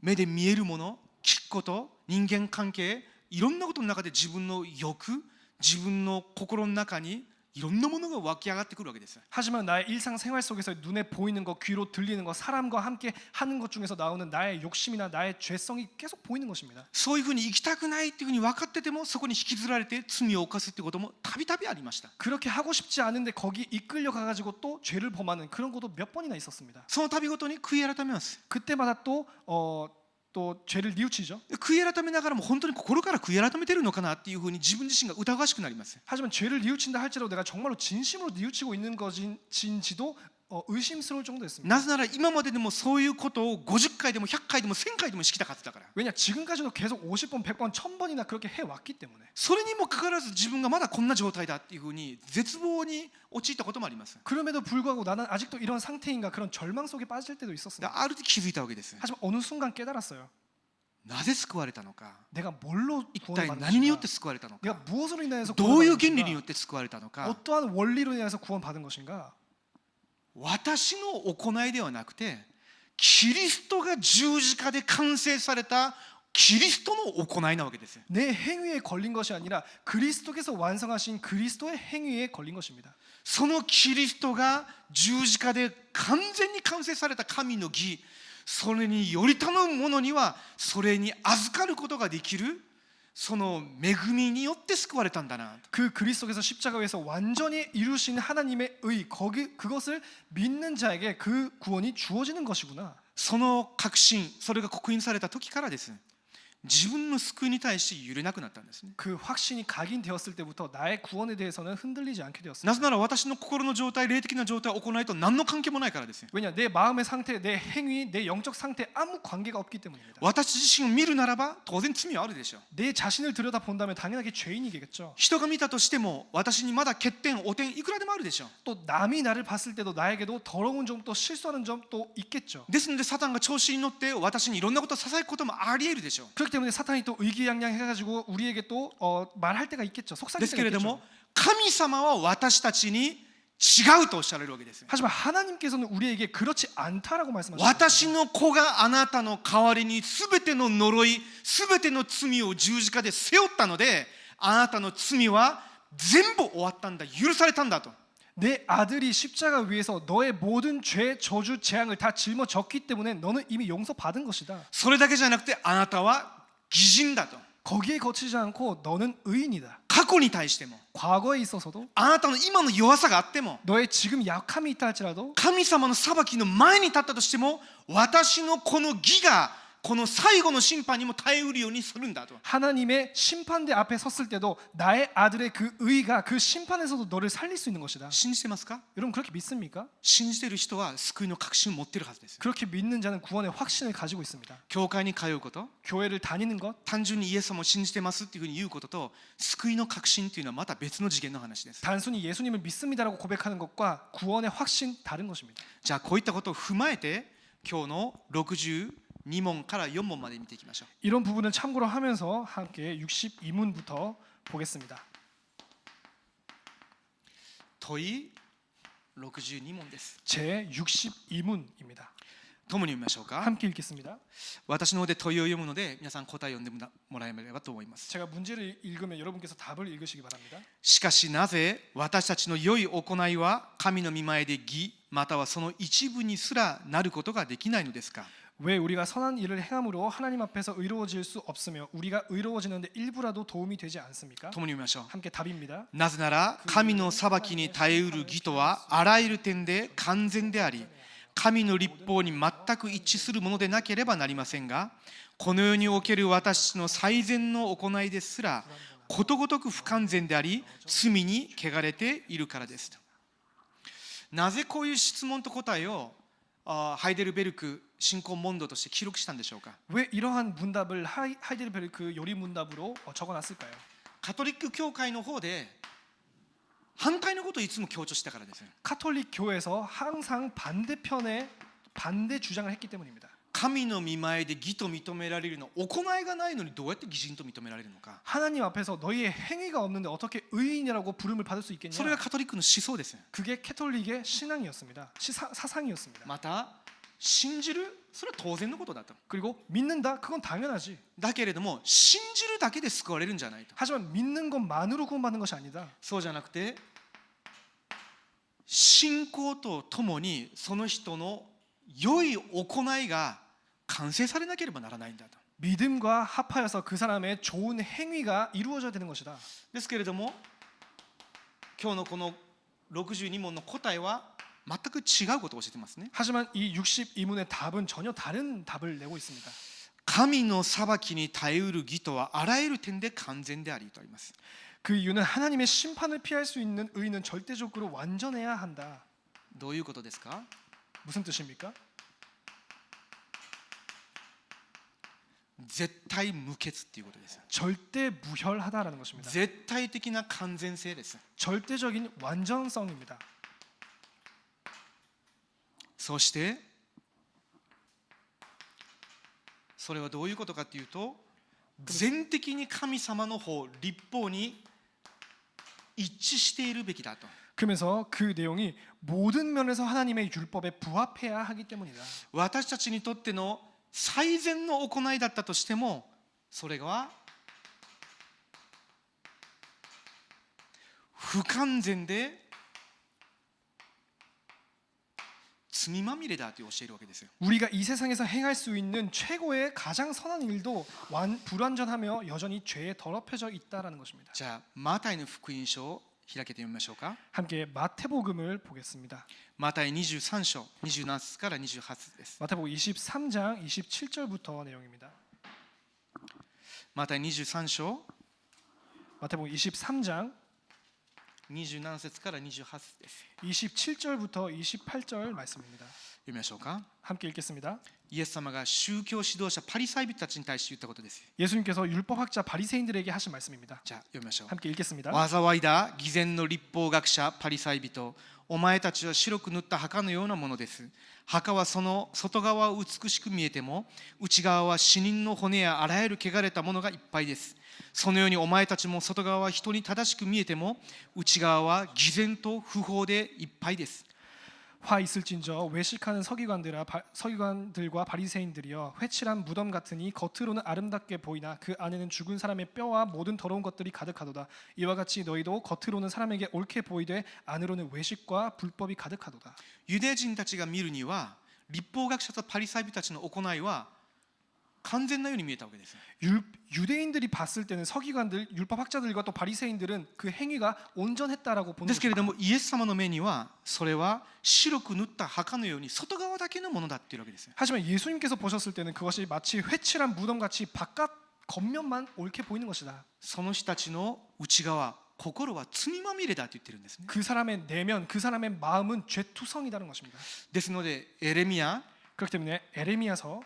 目で見えるもの、聞くこと、人間関係いろんなことの中で自分の欲、自分の心の中にいろんなものが湧き上がってくるわけです。 하지만 나의 일상생활 속에서 눈에 보이는 것, 귀로 들리는 것, 사람과 함께 하는 것 중에서 나오는 나의 욕심이나 나의 죄성이 계속 보이는 것입니다. そういうふうに生きたくないっていうふうに分かっててもそこに引きずられて罪を犯すってこともたびたびありました。 그렇게 하고 싶지 않은데 거기 이끌려 가가지고 또 죄를 범하는 그런 것도 몇 번이나 있었습니다. その度ごとに悔い改めます。 그때마다 또 죄를 뉘우치죠. 悔い改めながらも本当に心から悔い改めてるのかなっていうふうに自分自身が疑わしくなります。 하지만 죄를 뉘우친다 할지라도 내가 정말로 진심으로 뉘우치고 있는 것인지도 의심스러울 정도였습니다. なぜなら今まででもそういうことを50回でも100回でも1000回でもしてきたはずだから。 왜냐 지금까지도 계속 50번, 100번, 1000번이나 그렇게 해왔기 때문에. それにもかかわらず自分がまだこんな状態だっていうふうに絶望に陥ったこともあります。 그럼에도 불구하고 나는 아직도 이런 상태인가 그런 절망 속에 빠질 때도 있었습니다. ある時気づいたわけです。 하지만 어느 순간 깨달았어요. なぜ救われたのか、 내가 뭘로 一 구원을 体 받은 何によって 것인가? 救われたの 내가 か、 무엇으로 인해서 どういう 구원을 原 받은 理によ 것인가? って救われたのか、 어떠한 원리로 인해서 구원받은 것인가? 私の行いではなくてキリストが十字架で完成されたキリストの行いなわけです。 내 행위에 걸린 것이 아니라 그리스도께서 완성하신 그리스도의 행위에 걸린 것입니다. そのキリストが十字架で完全に完成された神の義、それにより頼む者にはそれに預かることができる、その恵みによって救われたんだな。 그 그리스도께서 십자가에서 완전히 이루신 하나님의 의 그것을 믿는 자에게 그 구원이 주어지는 것이구나. その確信、それが刻印された時からです。自分の救いに対して揺れなくなったんですね。 그 확신이 각인되었을 때부터 나의 구원에 대해서는 흔들리지 않게 되었습니다. なぜなら私の心の状態、霊的な状態、行いと何の関係もないからですよ。 왜냐 내 마음의 상태, 내 행위, 내 영적 상태 아무 관계가 없기 때문입니다. 私自身を見るならば当然罪はあるでしょう。 내 자신을 들여다 본다면 당연하게 죄인이겠죠. 人が見たとしても私にまだ欠点、汚点いくらでもあるでしょう。 또 남이 나를 봤을 때도 나에게도 더러운 점, 또 실수하는 점 또 있겠죠. ですのでサタンが調子に乗って私にいろんなことをささやくこともあり得るでしょう。 그렇기 때문에 사탄이 또 의기양양해가지고 우리에게 또 말할 때가 있겠죠. で 속삭일 す 때가 けれど 있겠죠. も神様は私たちに違うとおっしゃられるわけです。 하지만 하나님께서는 우리에게 그렇지 않다라고 말씀하십니다. 私の子があなたの代わりに全ての呪い、全ての罪を十字架で背負ったので、あなたの罪は全部終わったんだ、許されたんだと。 내 아들이 십자가 위에서 너의 모든 죄, 저주, 재앙을 다 짊어졌기 때문에 너는 이미 용서받은 것이다. それだけじゃなくてあなたは義人だと。 거기에 거치지 않고 너는 의인이다. 過去に対しても 과거에 있어서도 あなたの今の弱さがあっても 너의 지금 약함이 있다 할지라도 神様の裁きの前に立ったとしても私のこの義がこの最後の審判にも耐えうるようにするんだと。 하나님의 심판대 앞에 섰을 때도 나의 아들의 그 의가 그 심판에서도 너를 살릴 수 있는 것이다. 信じてますか？ 여러분 그렇게 믿습니까? 信じている人は救いの確信を持っているはずです。 그렇게 믿는 자는 구원의 확신을 가지고 있습니다. 教会に通うこと、 교회를 다니는 것, 単純にイエス様を信じてますっていうふうに言うことと救いの確信というのはまた別の次元の話です。 단순히 예수님을 믿습니다라고 고백하는 것과 구원의 확신 다른 것입니다. じゃあこういったことを踏まえて今日の62問から4問まで見ていきましょう。 이런 부분을 참고로 하면서 함께 62문부터 보겠습니다. 問い62問です。 제 62문입니다. 共に読みましょうか。 함께 읽겠습니다. 私の方で問いを読むので皆さん答えを読んでもらえればと思います。 제가 문제를 읽으면 여러분께서 답을 읽으시기 바랍니다. しかしなぜ私たちの良い行いは神の御前で義またはその一部にすらなることができないのですか。 왜 우리가 선한 일을 행함으로 하나님 앞에서 의로워질 수 없으며 우리가 의로워지는데 일부라도 도움이 되지 않습니까? 共に読みましょう。 함께 답입니다. なぜなら神の裁きに耐えうる義とはあらゆる点で完全であり神の律法に全く一致するものでなければなりませんがこの世における私の最善の行いですらことごとく不完全であり罪に汚れているからです。なぜこういう質問と答えをハイデルベルク信仰問答として記録したんでしょうか。 왜 이러한 문답을 하이델베르크 요리 문답으로 적어놨을까요? カトリック教会の方で反対のことをいつも強調したからです。 카톨릭 교회에서 항상 반대 주장을 했기 때문입니다. 神の御前で義と認められるの行いがないのにどうやって義人と認められるのか。 하나님 앞에서 너희의 행위가 없는데 어떻게 의인이라고 부름을 받을 수 있겠냐? それがカトリックの思想です。 그게 캐톨릭의 신앙이었습니다. 사상이었습니다. また信じるそれは当然のことだと。 그리고 믿는다 그건 당연하지. だけれども信じるだけで救われるんじゃないと。 하지만 믿는 것만으로 구원받는 것이 아니다. そうじゃなくて信仰とともにその人の良い行いが完成されなければならないんだと。 믿음과 합하여서 그 사람의 좋은 행위가 이루어져야 되는 것이다. ですけれども今日のこの62問の答えは全く違うことを教えてますね。 하지만 이 62문의 답은 전혀 다른 답을 내고 있습니다. 神の裁きに耐えうる義とはあらゆる点で完全でありとあります。 그 이유는 하나님의 심판을 피할 수 있는 의는 절대적으로 완전해야 한다. どういうことですか？ 무슨 뜻입니까? 絶対無欠っていうことです。 절대 무혈하다라는 것입니다. 絶対的な完全性です。 절대적인 완전성입니다. そしてそれはどういうことかというと、全的に神様の方、律法に一致しているべきだと。 그러면서 그 내용이 모든 면에서 하나님의 율법에 부합해야 하기 때문이다. 私たちにとっての最善の行いだったとしても、それが不完全で罪まみれだと教えるわけですよ。 우리가 이 세상에서 행할 수 있는 최고의 가장 선한 일도 불완전하며 여전히 죄에 더럽혀져 있다라는 것입니다. じゃあマタイの福音書を開けてみましょうか。 함께 마태복음을 보겠습니다. マタイ23章27節から28節です。 마태복음 23장 27절부터 내용입니다. マタイ23章 마태복음 23장 27節から28節です。 27절부터 28절 말씀입니다. 読みましょうか。 함께 읽겠습니다. イエス様が宗教指導者パリサイ人たちに対して言ったことです。 예수님께서 율법학자 바리새인들에게 하신 말씀입니다. じゃあ読みましょう。 함께 읽겠습니다. 災いだ偽善の律法学者パリサイ人、お前たちは白く塗った墓のようなものです。墓はその外側は美しく見えても、内側は死人の骨やあらゆる汚れたものがいっぱいです。そのようにお前たちも外側は人に正しく見えても、内側は偽善と不法でいっぱいです。 화 있을진저 외식하는 서기관들과 바리새인들이여, 회칠한 무덤 같으니 겉으로는 아름답게 보이나 그 안에는 죽은 사람의 뼈와 모든 더러운 것들이 가득하도다. 이와 같이 너희도 겉으로는 사람에게 옳게 보이되 안으로는 외식과 불법이 가득하도다. ユダヤ人たちが見るには、律法学者とパリサイ人たちの行いは完全なように見えたわけです。 유대인들이 봤을 때는 서기관들, 율법학자들과 또 바리새인들은 그 행위가 온전했다라고 보는 ですけれ 것입니다. どもイエス様の目にはそれは白く塗った墓のように外側だけのものだっていうわけですよ。 하지만 예수님께서 보셨을 때는 그것이 마치 회칠한 무덤같이 바깥 겉면만 옳게 보이는 것이다. その人たちの内側、心は罪まみれだと言ってるんですね。 그 사람의 내면, 그 사람의 마음은 죄투성이라는 것입니다. ですのでエレミヤ 그렇기 때문에 에레미야서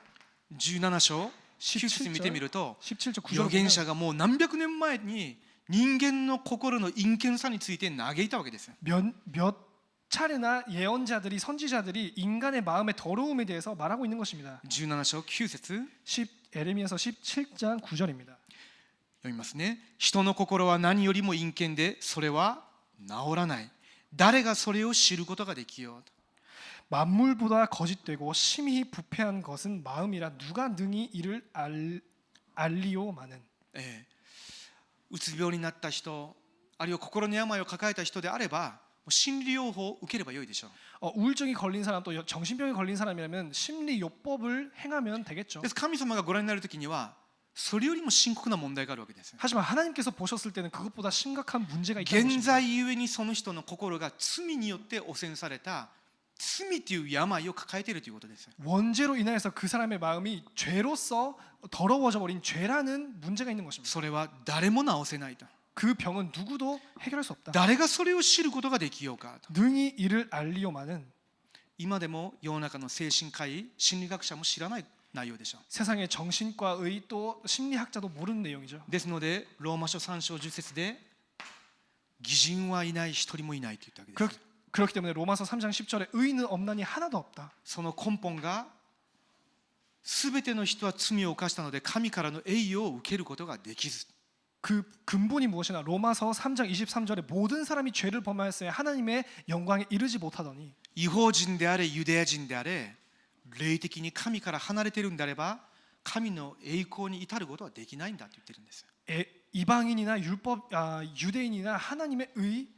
17章9節見てみると、 17절 預 9절 言者がもう何百年前に人間の心の陰険さについて嘆いたわけですよ。 몇 차례나 예언자들이, 선지자들이 인간의 마음의 더러움에 대해서 말하고 있는 것입니다. 17章9節 에레미야서 17장 9절입니다. 読みますね。人の心は何よりも陰険でそれは治らない。誰がそれを知ることができよう。 만물보다 거짓되고 심히 부패한 것은 마음이라 누가 능히 이를 알리오마는. うつ病になった人、あるいは心の病を抱えた人であれば心理療法を受ければよいでしょう。 우울증이 걸린 사람, 또 정신병이 걸린 사람이라면 심리요법을 행하면 되겠죠. です神様がご覧になるときにはそれよりも深刻な問題があるわけです。 하지만 하나님께서 보셨을 때는 그것보다 심각한 문제가 있다는 現 것입니다. 在ゆえにその人の心が罪によって汚染された罪という病を抱えているということです。 원죄로 인하여서 그 사람의 마음이 죄로서 더러워져 버린 죄라는 문제가 있는 것입니다. それは誰も治せないと。 그 병은 누구도 해결할 수 없다. 誰がそれを知ることができようかと。 능히 이를 알리오마는. 今でも世の中の精神科医、心理学者も知らない内容でしょう。 세상의 정신과의 또 심리학자도 모르는 내용이죠. ですのでローマ書3章10節で義人はいない、一人もいないと言ったわけです。 그렇기 때문에 로마서 3장 10절에 의인은 없나니 하나도 없다. その根本が全ての人は罪を犯したので神からの栄誉を受けることができず。 그 근본이 무엇이나 로마서 3장 23절에 모든 사람이 죄를 범하였으니 하나님의 영광에 이르지 못하더니. 違法人であれユダヤ人であれ霊的に神から離れているんであれば神の栄光に至ることはできないんだと言ってるんです。 이방인이나 유대인이나 하나님의 의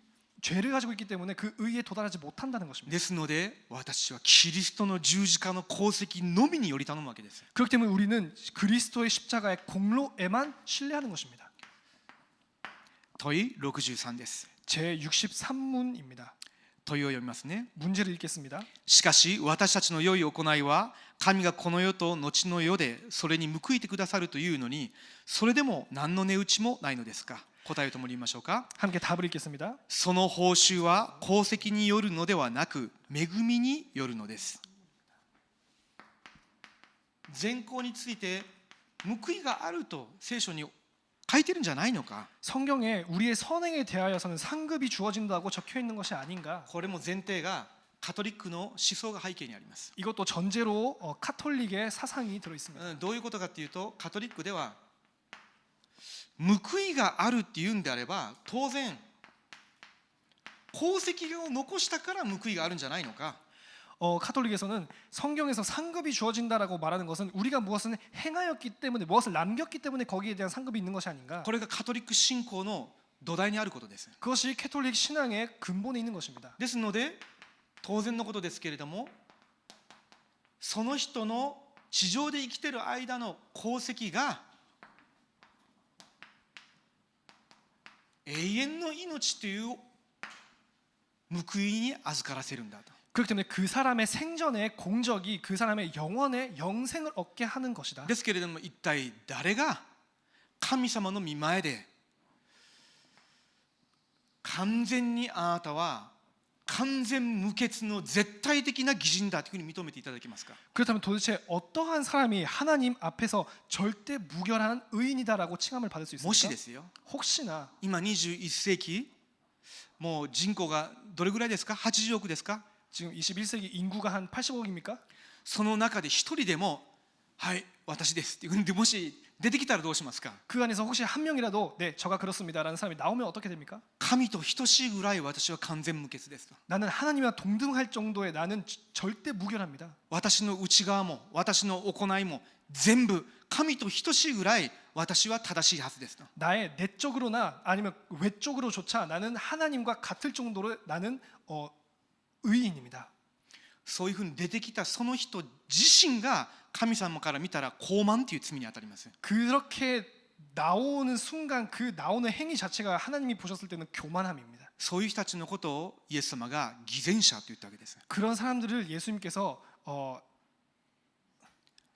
죄를 가지고 있기 때문에 그 의에 도달하지 못한다는 것입니다. ですので私はキリストの十字架の功績のみにより頼むわけです。 그렇기 때문에 우리는 그리스도의 십자가의 공로에만 신뢰하는 것입니다. 問い63です。 제 63문입니다. 問いを読みますね。 문제를 읽겠습니다. しかし私たちの良い行いは神がこの世と後の世でそれに報いてくださるというのにそれでも何の値打ちもないのですか。答えをともに言いましょうか。 함께 답을 읽겠습니다. その報酬は功績によるのではなく恵みによるのです。善行について報いがあると聖書に書いてるんじゃないのか。 성경에 우리의 선행에 대하여서는 상급이 주어진다고 적혀 있는 것이 아닌가? これも前提がカトリックの思想が背景にあります。 이것도 전제로 카톨릭의 사상이 들어 있습니다. どういうことかというとカトリックでは報いがあるっていうんであれば当然功績を残したから報いがあるんじゃないのか。 카톨릭에서는 성경에서 상급이 주어진다라고 말하는 것은 우리가 무엇을 행하였기 때문에 무엇을 남겼기 때문에 거기에 대한 상급이 있는 것이 아닌가? これがカトリック信仰の土台にあることです。 그것이 캐톨릭 신앙의 근본에 있는 것입니다. ですので当然のことですけれどもその人の地上で生きている間の功績が永遠の命という報いに預からせるんだと。 그렇기 때문에 그 사람의 생전의 공적이 그 사람의 영원의 영생을 얻게 하는 것이다. ですけれども一体誰が神様の御前で完全にあなたは完全無欠の絶対的な義人だというふうに認めていただけますか。 그렇다면 도대체 어떠한 사람이 하나님 앞에서 절대 무결한 의인이다라고 칭함을 받을 수 もし 있습니까? ですよ 혹시나 今21世紀もう人口がどれぐらいですか。80億ですか。 지금 21세기 인구가 한 80억입니까? その中で一人でもはい私ですっていうふうにもし出てきたらどうしますか。 그 안에서 혹시 한 명이라도 네 저가 그렇습니다라는 사람이 나오면 어떻게 됩니까? 神と等しいぐらい私は完全無欠ですと。 나는 하나님과 동등할 정도의 나는 절대 무결합니다. 私の内側も私の行いも全部神と等しいぐらい私は正しいはずですと。 나의 내적으로나 아니면 외적으로조차 나는 하나님과 같을 정도로 나는 의인입니다. そういうふうに出てきたその人自身が神様から見たら傲慢という罪に当たります。 그렇게 나오는 순간 그 나오는 행위 자체가 하나님이 보셨을 때는 교만함입니다. そういう人たちのことをイエス様が偽善者と言ったわけです。 그런 사람들을 예수님께서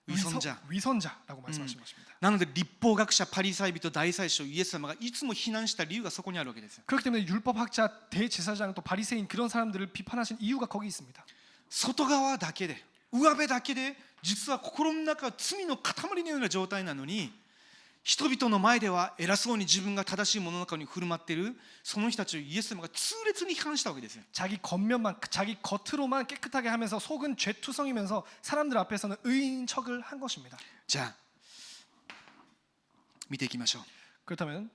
위선자라고 말씀하신 것입니다. なので立法学者パリサイ人大祭司をイエス様がいつも非難した理由がそこにあるわけです。 그렇기 때문에 율법학자, 대제사장 또 바리새인 그런 사람들을 비판하신 이유가 거기 있습니다. 外側だけで上辺だけで実は心の中は罪の塊のような状態なのに人々の前では偉そうに自分が正しいものの中に振る舞っているその人たちをイエス様が痛烈に批判したわけですよ。 자기 겉면만 자기 겉으로만 깨끗하게 하면서 속은 죄투성이면서 사람들 앞에서는 의인 척을 한 것입니다. じゃあ見ていきましょ 그렇다면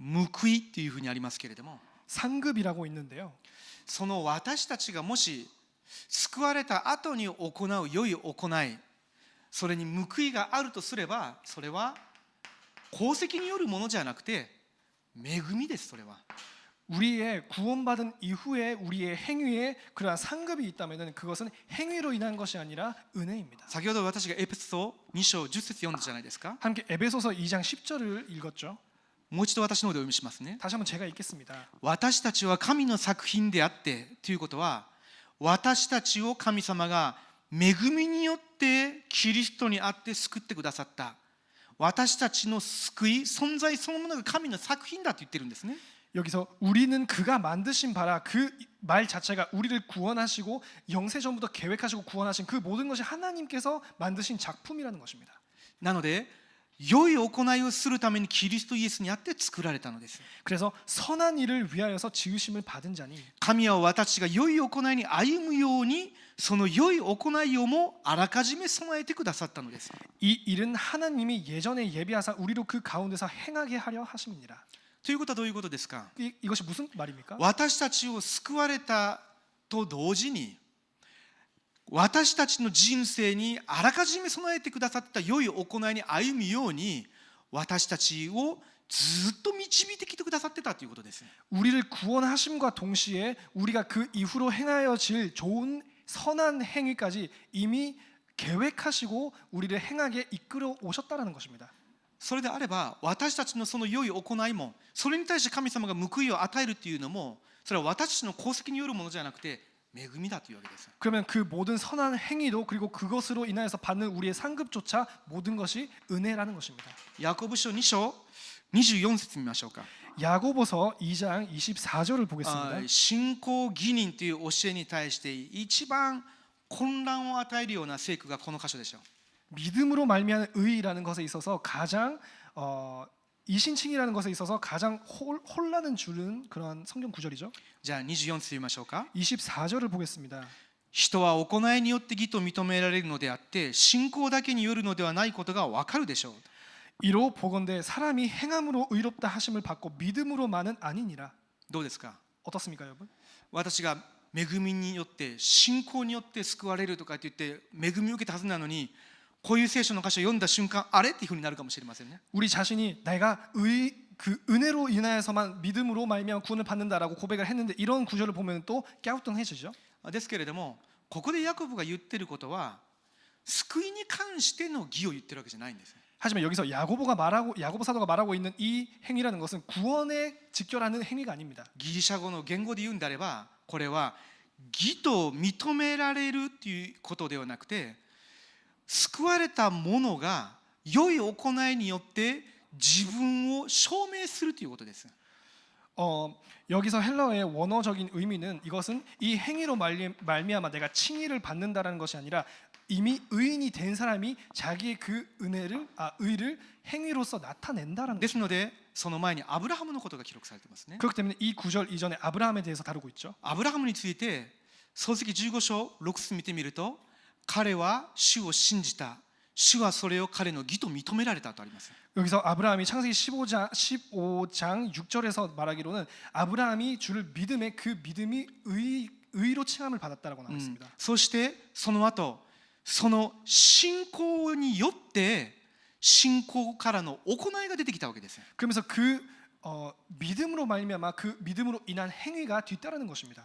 う。報いっていうふうにありますけれども 상급이라고 있는데요. その私たちがもし救われた後に行う良い行いそれに報いがあるとすればそれは功績によるものじゃなくて恵みです。それは 우리의 구원받은 이후에 우리의 행위에 그러한 상급이 있다면 그것은 행위로 인한 것이 아니라 은혜입니다. 先ほど私がエペソ2章10節読んだじゃないですか。 함께 에베소서 2장 10절을 읽었죠. もう一度私の方でお読みしますね。 다시 한번 제가 읽겠습니다. 私たちは神の作品であってということは私たちを神様が恵みによってキリストにあって救ってくださった私たちの救い存在そのものが神の作品だと言ってるんですね。 여기서 우리는 그가 만드신 바라 그 말 자체가 우리를 구원하시고 영세전부터 계획하시고 구원하신 그 모든 것이 하나님께서 만드신 작품이라는 것입니다. なので良い行いをするためにキリストイエスにあって作られたのです。 그래서 선한 일을 위하여서 지으심을 받은 자니 神は私が良い行いに歩むようにその良い行いをもあらかじめ備えてくださったのです。 이 일은 하나님이 예전에 예비하사 우리로 그 가운데서 행하게 하려 하심이니라. ということはどういうことですか。 이것이 무슨 말입니까? 私たちを救われたと同時に私たちの人生にあらかじめ備えてくださった良い行いに歩むように私たちをずっと導いてきてくださってたということです。 우리를 구원하심과 동시에 우리가 그 이후로 행하여질 좋은 선한 행위까지 이미 계획하시고 우리를 행하게 이끌어 오셨다라는 것입니다. それであれば私たちのその良い行いもそれに対して神様が報いを与えるっていうのもそれは私たちの功績によるものじゃなくて恵みだというわけです。 그러면 그 모든 선한 행위도 그리고 그것으로 인하여서 받는 우리의 상급조차 모든 것이 은혜라는 것입니다. ヤコブ書2章24節見ましょうか。 야고보서 2장 24절을 보겠습니다. 信仰義人という教えに対して一番混乱を与えるような聖句がこの箇所でしょう。 믿음으로 말미암은 의라는 것에 있어서 가장 이신칭이라는 것에 있어서 가장 혼란을 주는 그런 성경 구절이죠. じゃあ24節見ましょうか。 24절을 보겠습니다. 人は行いによって義と認められるのであって信仰だけによるのではないことが分かるでしょう。 이로 보건대 사람이 행함으로 의롭다 하심을 받고 믿음으로만은 아니니라. どうですか。 어떻습니까, 여러분? 私が恵みによって信仰によって救われるとかって言って恵みを受けたはずなのにこういう聖書の箇所を読んだ瞬間あれっていうふうになるかもしれませんね。 우리 자신이 내가 그 은혜로 인하여서만 믿음으로 말미암아 구원을 받는다라고 고백을 했는데 이런 구절을 보면 또 갸우뚱해지죠. ですけれどもここでヤコブが言ってることは救いに関しての義を言ってるわけじゃないんです。 하지만 여기서 야고보 사도가 말하고 있는 이 행위라는 것은 구원에 직결하는 행위가 아닙니다. ギリシャ語の言語で言うんであればこれは義と認められるということではなくて救われた者が良い行いによって自分を証明するということです。 여기서 헬라어의 원어적인 의미는 이것은 이 행위로 말미암아 내가 칭의를 받는다라는 것이 아니라 이미 의인이 된 사람이 자기의 그 의를 행위로서 나타낸다라는 ですのでその前にアブラハムのことが記録されていますね。 그렇기 때문에 이 구절 이전에 아브라함에 대해서 다루고 있죠. アブラハムについて創世記15章6節見てみると彼は主を信じた主はそれを彼の義と認められたとあります。 여기서 아브라함이 창세기 15장 6절에서 말하기로는 아브라함이 주를 믿음에 그 믿음이 의로 칭함을 받았다라고 나와 있습니다. そしてその後その信仰によって信仰からの行いが出てきたわけです。 그러면서 그 믿음으로 말미암아 그 믿음으로 인한 행위가 뒤따르는 것입니다.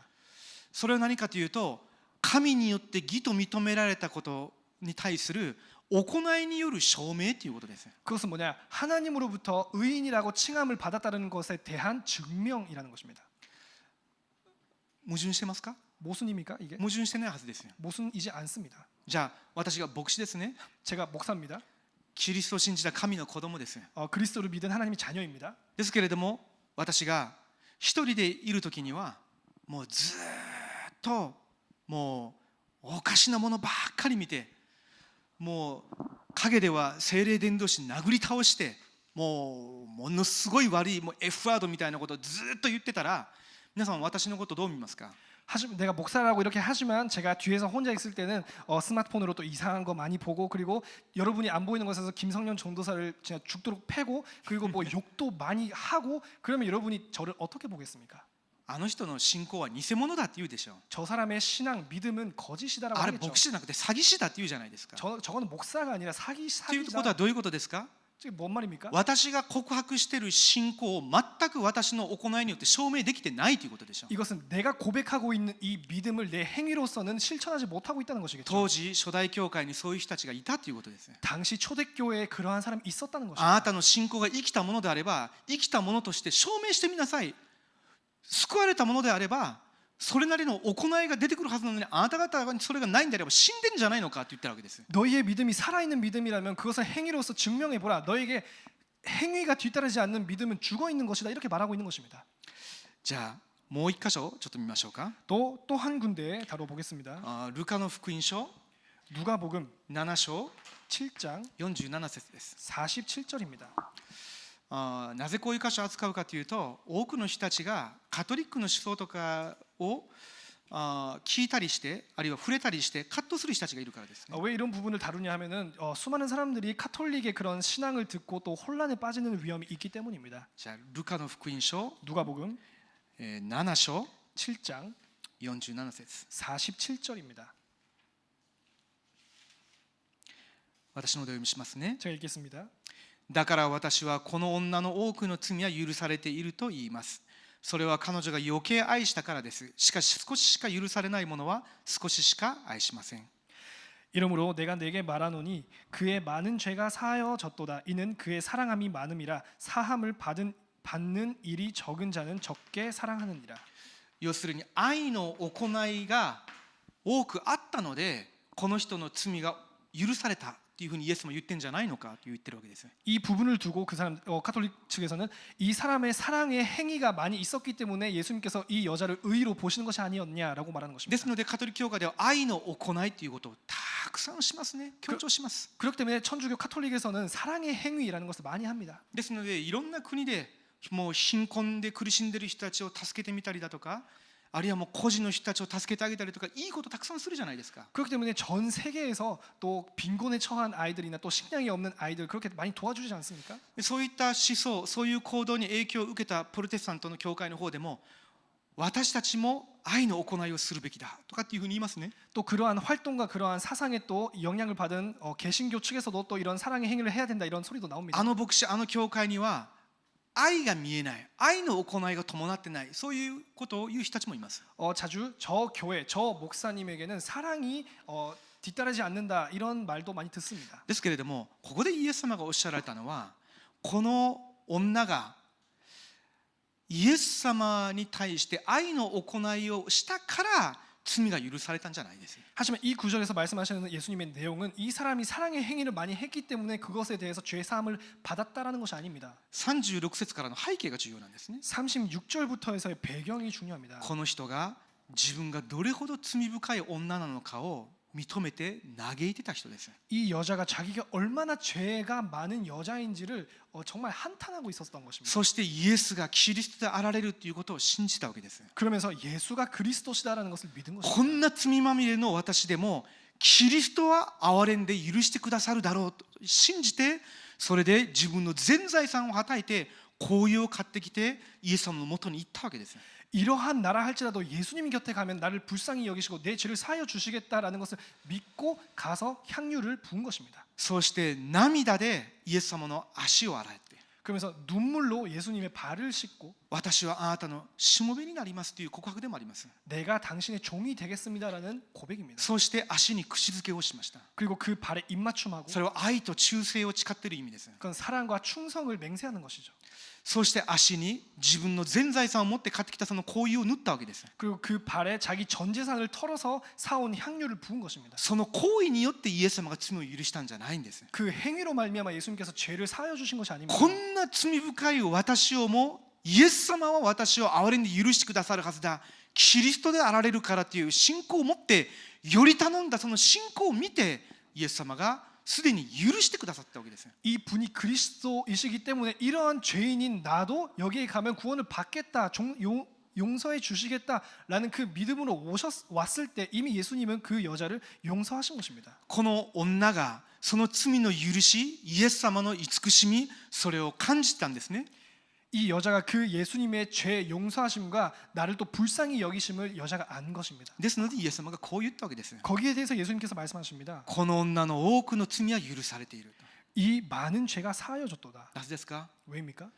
それは何かというと神によって義と認められたことに対する行いによる証明ということです。 그것은 뭐냐? 하나님으로부터 의인이라고 칭함을 받았다는 것에 대한 증명이라는 것입니다. 矛盾してますか？ 모순입니까 이게? 矛盾してないはずですよ。 모순이지 않습니다. じゃあ私が牧師ですね。 제가 목사입니다. キリストを信じた神の子供です。 그리스도를 믿은 하나님의 자녀입니다. ですけれども私が一人でいる時にはもうずっともうおかしなものばっかり見てもう陰では精霊伝道師殴り倒してもうものすごい悪いもう F ワードみたいなことをずっと言ってたら皆さん私のことどう見ますか？ 내가 목사라고 이렇게 하지만 제가 뒤에서 혼자 있을 때는 스마트폰으로 또 이상한 거 많이 보고 그리고 여러분이 안 보이는 곳에서 김성년 전도사를 그냥 죽도록 패고 그리고 뭐 욕도 많이 하고 그러면 여러분이 저를 어떻게 보겠습니까? あの人の信仰は偽物だって言うでしょ。 저 사람의 신앙 믿음은 거짓이다라고 あれ 하겠죠. 牧師じゃなくて詐欺師だって言うじゃないですか。 저거는 목사가 아니라 ということ 사기자. はどういうことですか？ 이게 뭔 말입니까? 私が告白している信仰を全く私の行いによって証明できてないということでしょう。 이것은 내가 고백하고 있는 이 믿음을 내 행위로서는 실천하지 못하고 있다는 것이겠죠. 当時初代教会にそういう人たちがいたということです。 당시 초대교회에 그러한 사람이 있었다는 あ 것입니다. なたの信仰が生きたものであれば生きたものとして証明してみなさい。救われたものであればそれなりの行いが出てくるはずなのにあなた方にそれがないんであれば死んでんじゃないのかって言ってるわけです。 너희의 믿음이 살아있는 믿음이라면 그것을 행위로서 증명해보라. 너에게 행위가 뒤따르지 않는 믿음은 죽어있는 것이다. 이렇게 말하고 있는 것입니다. じゃあもう一箇所ちょっと見ましょうか。 또 한 군데 다뤄보겠습니다. ルカの福音書 누가복음 7章 7장 47節です。 47절입니다. なぜこういう箇所を扱うかというと多くの人たちがカトリックの思想とかを聞いたりしてあるいは触れたりして葛藤する人たちがいるからですね。 왜 이런 부분을 다루냐 하면은 수많은 사람들이 카톨릭의 그런 신앙을 듣고 또 혼란에 빠지는 위험이 있기 때문입니다. じゃあルカの福音書 누가복음 7章 7장 47節 47절입니다. 私のお読みしますね。 제가 읽겠습니다. だから私はこの女の多くの罪は許されていると言います。それは彼女が余計愛したからです。しかし少ししか許されないものは少ししか愛しません。 이러므로 내가 네게 말하노니 그의 많은 죄가 사하여졌도다. 이는 그의 사랑함이 많음이라. 사함을 받는 일이 적은 자는 적게 사랑하느니라. 要するに愛の行いが多くあったのでこの人の罪が許されたっていうふうにイエスも言ってんじゃないのかと言ってるわけです。 이 부분을 두고 그 사람 카톨릭 측에서는 이 사람의 사랑의 행위가 많이 있었기 때문에 예수님께서 이 여자를 의로 보시는 것이 아니었냐라고 말하는 で 것입니다. すのでカトリック教会では愛の行いということをたくさんしますね。強調します。 그렇기 때문에 천주교 카톨릭에서는 사랑의 행위라는 것을 많이 합니다. ですのでいろんな国でもう貧困で苦しんでいる人たちを助けてみたりだとか、あるいはもう孤児の人たちを助けてあげたりとかいいことたくさんするじゃないですか。 그렇기 때문에 전 세계에서 또 빈곤에 처한 아이들이나 또 식량이 없는 아이들 그렇게 많이 도와주지 않습니까? そういった思想そういう行動に影響を受けたプロテスタントの教会の方でも私たちも愛の行いをするべきだとかっていうふうに言いますね。 또 그러한 활동과 그러한 사상에 또 영향을 받은 개신교 측에서도 또 이런 사랑의 행위를 해야 된다 이런 소리도 나옵니다. あの牧師あの教会には愛が見えない愛の行いが伴ってないそういうことを言う人たちもいます。 자주 저 교회 저 목사님에게는 사랑이 뒤따르지 않는다 이런 말도 많이 듣습니다. ですけれどもここでイエス様がおっしゃられたのはこの女がイエス様に対して愛の行いをしたから罪が許されたんじゃないです。 하지만 이 구절에서 말씀하시는 예수님의 내용은 이 사람이 사랑의 행위를 많이 했기 때문에 그것에 대해서 죄 사함을 받았다라는 것이 아닙니다. 36節からの背景が重要なんですね。 36절부터에서의 배경이 중요합니다. この人が自分がどれほど罪深い女なのかを認めて嘆いてた人です。 이 여자가 자기가 얼마나 죄가 많은 여자인지를 정말 한탄하고 있었던 것입니다. そしてイエスがキリストであられるということを信じたわけです。 그러면서 예수가 그리스도시다라는 것을 믿은 こ 것입니다. んな罪まみれの私でもキリストは憐れんで許してくださるだろうと信じてそれで自分の全財産をはたいて香油を買ってきてイエス様のもとに行ったわけです。 이러한 나라 할지라도 예수님 곁에 가면 나를 불쌍히 여기시고 내 죄를 사하여 주시겠다라는 것을 믿고 가서 향유를 부은 것입니다. そうして涙でイエス様の足を洗って 그러면서 눈물로 예수님의 발을 씻고 私はあなたのしもべになりますという告白でもあります。 내가 당신의 종이 되겠습니다라는 고백입니다. そして足に櫛付けをしました。 그리고 그 발에 입맞춤하고 それは愛と忠誠を誓っている意味です。 그건 사랑과 충성을 맹세하는 것이죠. そして足に自分の全財産を持って買ってきたその香油を塗ったわけです。 그리고 그 발에 자기 전 재산을 털어서 사온 향유를 부은 것입니다. その行為によってイエス様が罪を許したんじゃないんです。 그 행위로 말미암아 예수님께서 죄를 사하여 주신 것이 아닙니다. こんな罪深い私をもイエス様は私を憐れんで許してくださるはずだ。キリストであられるからという信仰を持ってより頼んだその信仰を見てイエス様がすでに許してくださったわけです。 이 분이 그리스도이시기 때문에 이러한 죄인인 나도 여기에 가면 구원을 받겠다, 용서해 주시겠다라는 그 믿음으로 왔을 때 이미 예수님은 그 여자를 용서하신 것입니다. この女がその罪の許し、イエス様の慈しみ、それを感じたんですね。 이 여자가 그 예수님의 죄 용서하심과 나를 또 불쌍히 여기심을 여자가 안 것입니다. ですのでイエス様がこう言ったわけです。 거기에 대해서 예수님께서 말씀하십니다. この女の多くの罪は許されている。 이 많은 죄가 사하여졌도다. なぜですか？ 왜입니까?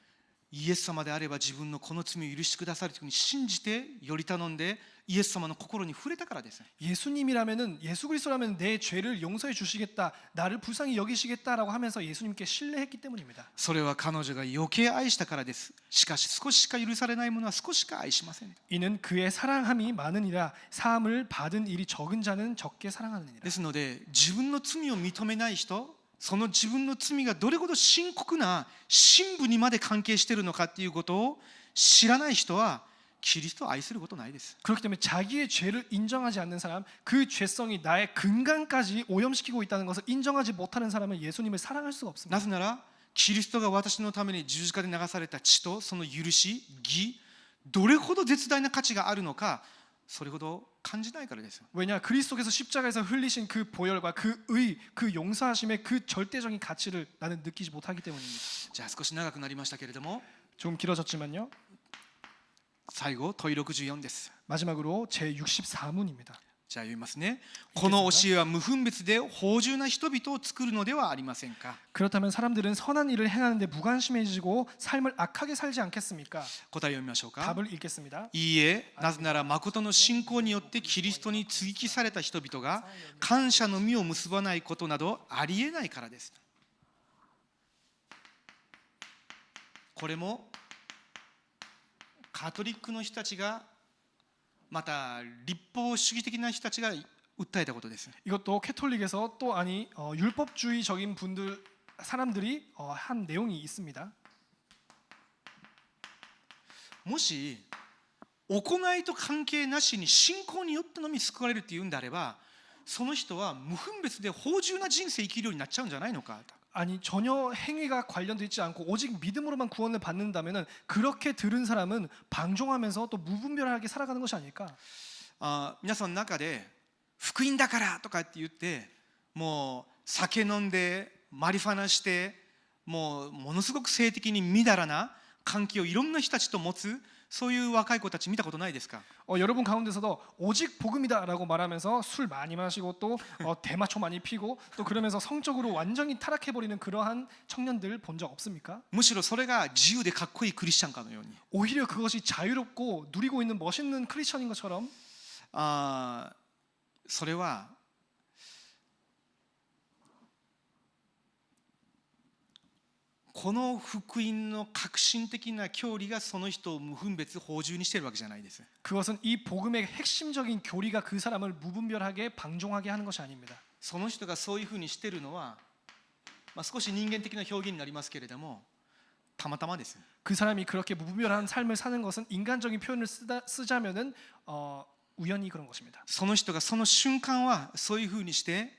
イエス様であれば自分のこの罪を許してくださるというふうに信じてより頼んでイエス様の心に触れたからです。 예수님이라면은 예수 그리스도라면 내 죄를 용서해 주시겠다, 나를 불쌍히 여기시겠다라고 하면서 예수님께 신뢰했기 때문입니다. それは彼女が余計愛したからです。しかし少ししか許されないものは少ししか愛しません。 이는 그의 사랑함이 많으니라. 사함을 받은 일이 적은 자는 적게 사랑하느니라. ですので自分の罪を認めない人、その自分の罪がどれほど深刻な深部にまで関係しているのかっていうことを知らない人はキリストを愛することないです。 그렇기 때문에 자기의 죄를 인정하지 않는 사람, 그 죄성이 나의 근간까지 오염시키고 있다는 것을 인정하지 못하는 사람은 예수님을 사랑할 수가 없습니다. なぜならキリストが私のために十字架で流された血とその許し、義、どれほど絶大な価値があるのかそれほど感じないからです。 왜냐? 그리스도께서 십자가에서 흘리신 그 보혈과 그 의, 그 용서하심의 그 절대적인 가치를 나는 느끼지 못하기 때문입니다. じゃあ少し長くなりましたけれども 좀 길어졌지만요. 最後問い64です。 마지막으로 제 64문입니다. じゃあ読みますね。この教えは無分別で芳醇な人々を作るのではありませんか。 그렇다면 사람들은 선한 일을 행하는데 무관심해지고 삶을 악하게 살지 않겠습니까? 答え読みましょうか。 답을 읽겠습니다. いいえ、なぜなら誠の信仰によってキリストに接ぎ木された人々が感謝の実を結ばないことなどありえないからです。これもカトリックの人たちがまた立法主義的な人たちが訴えたことです。 이것도 캐톨릭에서 또 아니 율법주의적인 분들 사람들이 한 내용이 있습니다. もし行いと関係なしに信仰によってのみ救われるっていうんであれば、その人は無分別で芳醇な人生生きるようになっちゃうんじゃないのか。 아니 전혀 행위가 관련되어 있지 않고 오직 믿음으로만 구원을 받는다면은 그렇게 들은 사람은 방종하면서 또 무분별하게 살아가는 것이 아닐까? 皆さんの中で福音だからとかって言ってもう酒飲んでマリファナしてもうものすごく性的にみだらな関係をいろんな人たちと持つそういう若い子たち見たことないですか？ 여러분 가운데서도 오직 복음이다라고 말하면서 술 많이 마시고 또 대마초 많이 피고 또 그러면서 성적으로 완전히 타락해 버리는 그러한 청년들 본 적 없습니까? むしろそれが自由でかっこいいクリスチャンかのように 오히려 그것이 자유롭고 누리고 있는 멋있는 크리스천인 것처럼 それはこの福音の革新的な教理がその人を無分別芳醇にしているわけじゃないです。 그것은 이 복음의 핵심적인 교리가 그 사람을 무분별하게 방종하게 하는 것이 아닙니다. その人がそういうふうにしているのは、少し人間的な表現になりますけれどもたまたまです。 그 사람이 그렇게 무분별한 삶을 사는 것은 인간적인 표현을 쓰자면은 우연히 그런 것입니다. その人がその瞬間はそういうふうにして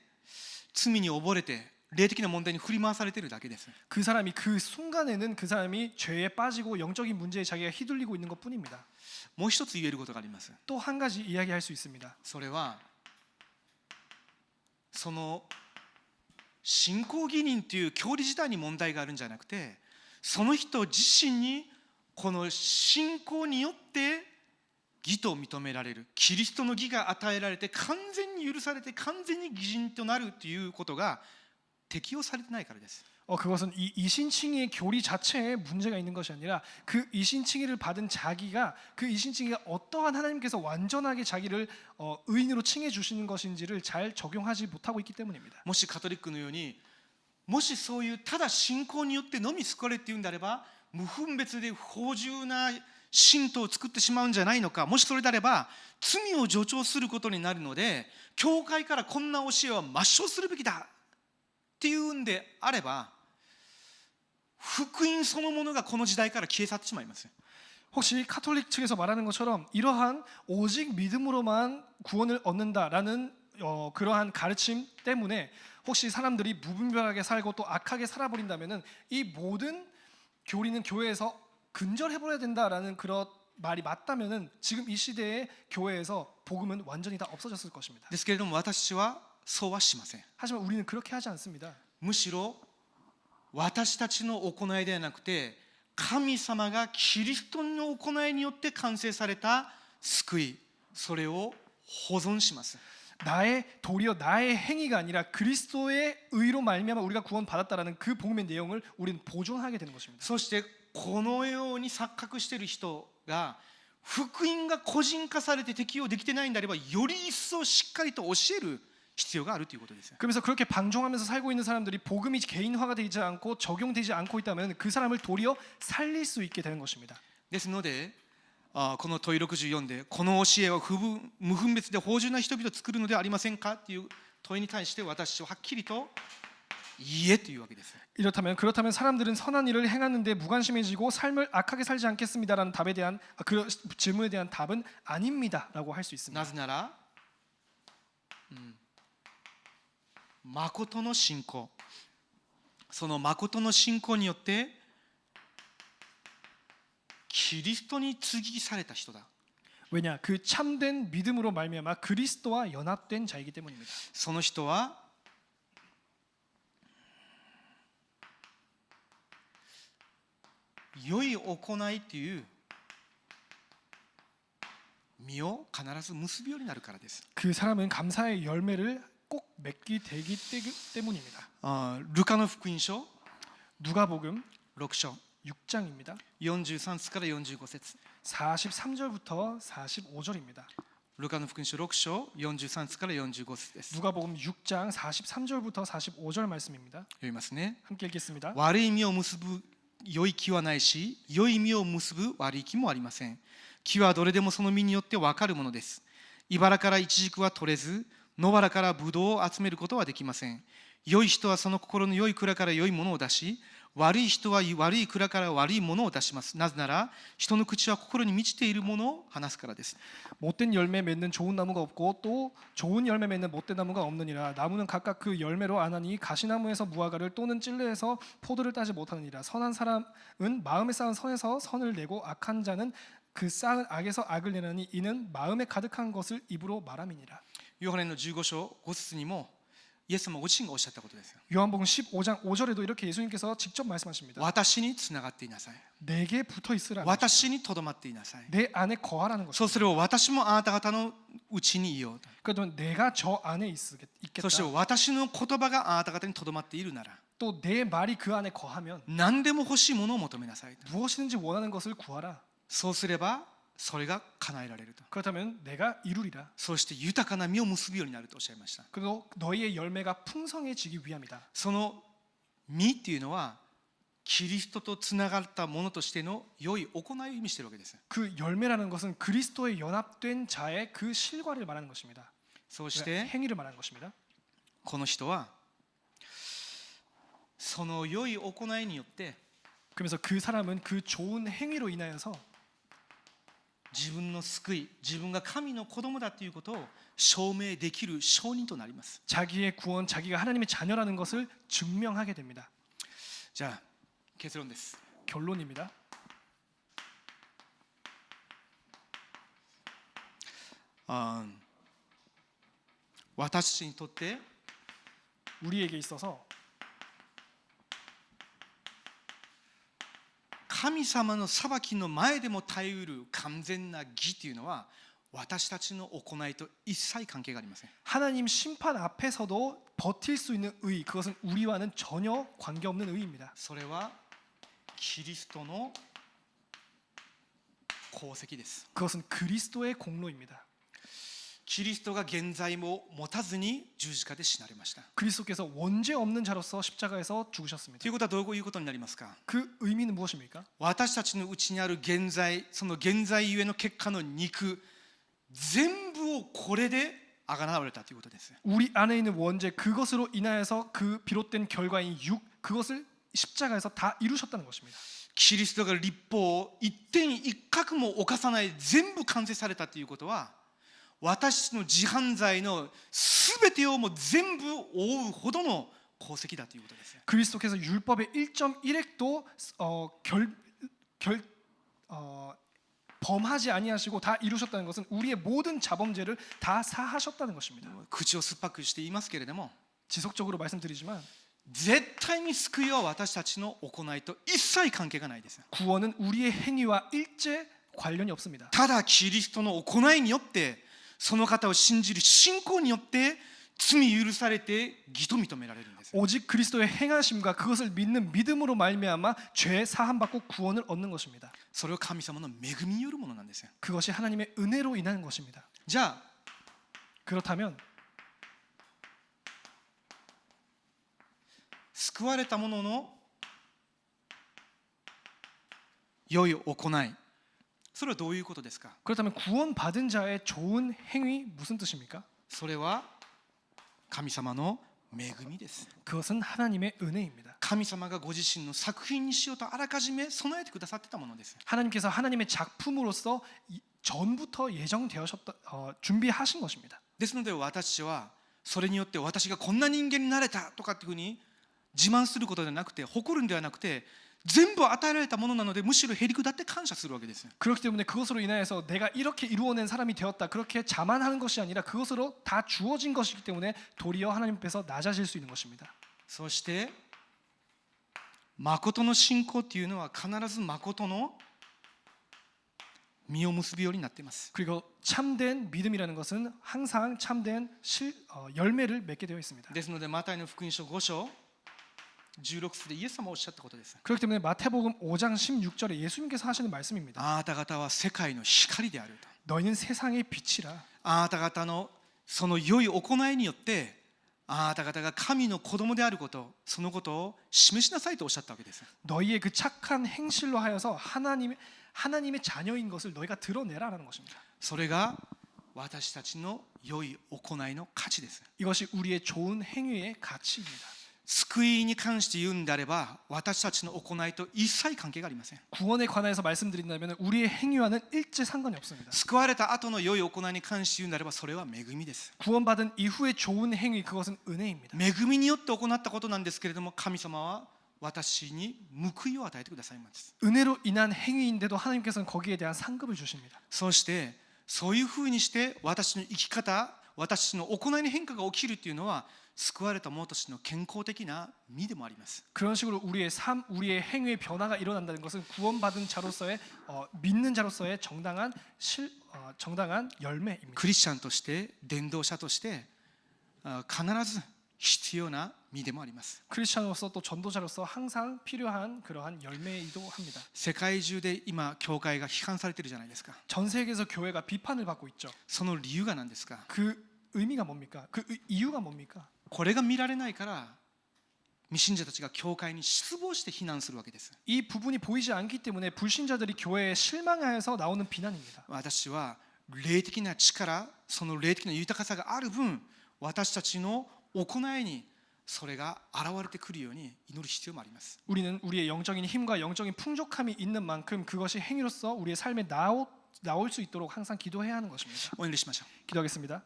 罪に溺れて霊的な問題に振り回されているだけです。 그 사람이 그 순간에는 그 사람이 죄에 빠지고 영적인 문제에 자기가 휘둘리고 있는 것뿐입니다. もう一つ言えることがあります。 또 한 가지 이야기할 수 있습니다. それはその信仰義人という教理自体に問題があるんじゃなくて、その人自身にこの信仰によって義と認められるキリストの義が与えられて完全に許されて完全に義人となるということが適用されてないからです。 그것은 이 이신칭의의 교리 자체에 문제가 있는 것이 아니라 그 이신칭의를 받은 자기가 그 이신칭의가 어떠한 하나님께서 완전하게 자기를 의인으로 칭해 주시는 것인지를 잘 적용하지 못하고 있기 때문입니다. もしカトリックのようにもしそういうただ信仰によってのみ救われるっていうんであれば無分別で芳醇な信徒を作ってしまうんじゃないのか。もしそれであれば罪を助長することになるので教会からこんな教えは抹消するべきだっていうんであれば福音そのものがこの時代から消え去ってしまいます。 혹시 카톨릭 측에서 말하는 것처럼 이러한 오직 믿음으로만 구원을 얻는다라는 그러한 가르침 때문에 혹시 사람들이 무분별하게 살고 또 악하게 살아버린다면은 이 모든 교리는 교회에서 근절해버려야 된다라는 그런 말이 맞다면은 지금 이 시대의 교회에서 복음은 완전히 다 없어졌을 것입니다. ですけれども私はそうはしません。 하지만 우리는 그렇게 하지 않습니다. むしろ私たちの行いではなくて神様がキリストの行いによって完成された救いそれを保存します。 도리어 나의 행위가 아니라 그리스도의 의로 말미암아 우리가 구원받았다라는 그 복음의 내용을 우리는 보존하게 되는 것입니다. そしてこのように錯覚している人が福音が個人化されて適用できてないんであればより一層しっかりと教える必要があるということです。 그러면서 그렇게 방종하면서 살고 있는 사람들이 복음이 개인화가 되지 않고 적용되지 않고 있다면 그 사람을 도리어 살릴 수 있게 되는 것입니다. ですのでこの問い64でこの教えは無分別で芳醇な人々を作るのではありませんかという問いに対して私ははっきりといいえというわけです。 그렇다면 사람들은 선한 일을 행하는데 무관심해지고 삶을 악하게 살지 않겠습니다라는 답에 대한 그 질문에 대한 답은 아닙니다라고 할 수 있습니다. なぜなら誠の信仰その誠の信仰によってキリストに接ぎされた人だ。 왜냐? 그 참된 믿음으로 말미암아 그리스도와 연합된 자이기 때문입니다. その人は良い行いという実を必ず結ぶようになるからです。 그 사람은 감사의 열매를 꼭 맺게 되기 때문입니다. ルカの福音書 누가복음 6章 6장입니다. 43節から45節 43절부터 45절입니다. ルカの福音書6章43節から45節です。 누가복음 6장 43절부터 45절 말씀입니다. 読みますね。 함께 읽겠습니다. 悪い実を結ぶ良い木はないし、良い実を結ぶ悪い木もありません。木はどれでもその実によって分かるものです。茨からイチジクは取れず、野原からブドウを集めることはできません。良い人はその心の良い蔵から良いものを出し、悪い人は悪い蔵から悪いものを出します。なぜなら人の口は心に満ちているものを話すからです。 못된 열매 맺는 좋은 나무가 없고 또 좋은 열매 맺는 못된 나무가 없느니라. 나무는 각각 그 열매로 아나니 가시나무에서 무화과를 또는 찔레에서 포도를 따지 못하느니라. 선한 사람은 마음에 쌓은 선에서 선을 내고 악한 자는 그 쌓은 악에서 악을 내나니 이는 마음에 가득한 것을 입으로 말함이니라. ヨハネの15章5節にもイエス様ご自身がおっしゃったことですよ。 요한복음 15장 5절에도 이렇게 예수님께서 직접 말씀하십니다. 私につながっていなさい。 내게 붙어 있으라. 私にとどまっていなさい。 내 안에 거하라는 そう 것입니다. すれば私もあなた方のうちにいようと。 그러면 내가 저 안에 있겠다. そして私の言葉があなた方にとどまっているなら 또 내 말이 그 안에 거하면 何でも欲しいものを求めなさいと。 무엇이든지 원하는 것을 구하라. そうすればそれが叶えられると。 그렇다면 내가 이루리라. そして豊かな実を結ぶようになるとおっしゃいました。 그리고 너희의 열매가 풍성해지기 위함이다. その実っていうのはキリストとつながったものとしての良い行いを意味しているわけです。 그 열매라는 것은 그리스도에 연합된 자의 그 실과를 말하는 것입니다. そして 행위를 말하는 것입니다. この人はその良い行いによって 그러면서 그 사람은 그 좋은 행위로 인하여서 自分の救い、自分が神の子供だということを証明できる証人となります。 자기의 구원, 자기가 하나님의 자녀라는 것을 증명하게 됩니다. じゃあ結論です。 결론입니다. 私にとって 우리에게 있어서 神様の裁きの前でも耐えうる完全な義というのは私たちの行いと一切関係がありません。 하나님 심판 앞에서도 버틸 수 있는 의, 그것은 우리와는 전혀 관계없는 의입니다. それはキリストの功績です。 그것은 그리스도의 공로입니다. キリストが現在も持たずに十字架で死なれました。 그리스도께서 원죄 없는 자로서 십자가에서 죽으셨습니다. ということはどういうことになりますか。 그 의미는 무엇입니까? 私たちのうちにある現在、その現在ゆえの結果の肉全部をこれであがなわれたということです。 우리 안에 있는 원죄, 그것으로 인하여서 그 비롯된 결과인 육, 그것을 십자가에서 다 이루셨다는 것입니다. キリストが律法を一点一角も犯さない全部完成されたということは私たちの自犯罪のすべてをもう全部覆うほどの功績だということです。 그리스도께서 율법의 1.1획도 범하지 아니하시고 다 이루셨다는 것은 우리의 모든 자범죄를 다 사하셨다는 것입니다. 口を酸っぱくして言いますけれども 지속적으로 말씀드리지만 絶対に救いは私たちの行いと一切関係がないです。 구원은 우리의 행위와 일체 관련이 없습니다. ただキリストの行いによってその方を信じる信仰によって罪許されて義と認められるんです。 오직 그리스도의 행하심과 그것을 믿는 믿음으로 말미암아 죄 사함 받고 구원을 얻는 것입니다. それは神様の恵みによるものなんですよ。 그것이 하나님의 은혜로 인한 것입니다. じゃあ 그렇다면 救われた者の良い行い、それはどういうことですか。 그렇다면 구원받은 자의 좋은 행위 무슨 뜻입니까? それは神様の恵みです。 그것은 하나님의 은혜입니다. 神様がご自身の作品にしようとあらかじめ備えてくださってたものです。 하나님께서 하나님의 작품으로서 전부터 예정되셨다 준비하신 것입니다. ですので私たちはそれによって私がこんな人間になれたとかっていうふうに自慢することではなくて誇るんではなくて全部与えられたものなのでむしろへりくだって感謝するわけです。 그렇기 때문에 그것으로 인하여서 내가 이렇게 이루어낸 사람이 되었다 그렇게 자만하는 것이 아니라 그것으로 다 주어진 것이기 때문에 도리어 하나님 앞에서 낮아질 수 있는 것입니다. そして誠の信仰っていうのは必ず誠の実を結ぶようになっています。 그리고 참된 믿음이라는 것은 항상 참된 열매를 맺게 되어 있습니다. ですのでマタイの福音書5章16節でイエス様がおっしゃったことです。 그렇기 때문에 마태복음 5장 16절에 예수님께서 하시는 말씀입니다. あなた方は世界の光であると。 너희는 세상의 빛이라. あなた方のその良い行いによってあなた方が神の子供であること、そのことを示しなさいとおっしゃったわけです。 너희의 그 착한 행실로 하여서 하나님의 자녀인 것을 너희가 드러내라라는 것입니다. それが私たちの良い行いの価値です。 이것이 우리의 좋은 행위의 가치입니다. 救いに関して言うんであれば私たちの行いと一切関係がありません。 구원에 관해서 말씀드린다면 우리의 행위와는 일체 상관이 없습니다. 救われた後の良い行いに関して言うんであればそれは恵みです。 구원받은 이후의 좋은 행위 그것은 은혜입니다. 恵みによって行ったことなんですけれども、神様は私に報いを与えてくださいます。 은혜로 인한 행위인데도 하나님께서는 거기에 대한 상급을 주십니다. そしてそういうふうにして私の生き方、私の行いに変化が起きるというのは救われた者としての健康的な実でもあります。 그런 식으로 우리의 삶, 우리의 행위의 변화가 일어난다는 것은 구원받은 자로서의 믿는 자로서의 정당한 열매입니다. クリスチャンとして伝道者として必ず必要な実でもあります。 크리스천으로서 또 전도자로서 항상 필요한 그러한 열매이기도 합니다. 世界中で今教会が批判されているじゃないですか。 전 세계에서 교회가 비판을 받고 있죠. その理由が何ですか。 그 의미가 뭡니까? 그 이유가 뭡니까? これが見られないから未信者たちが教会に失望して非難するわけです。 이 부분이 보이지 않기 때문에 불신자들이 교회에 실망하여서 나오는 비난입니다. 私は霊的な力、その霊的な豊かさがある分、私たちの行いにそれが現れてくるように祈る必要もあります。 우리는 우리의 영적인 힘과 영적인 풍족함이 있는 만큼 그것이 행위로서 우리의 삶에 나올 수 있도록 항상 기도해야 하는 것입니다. お祈りしましょう。 기도하겠습니다.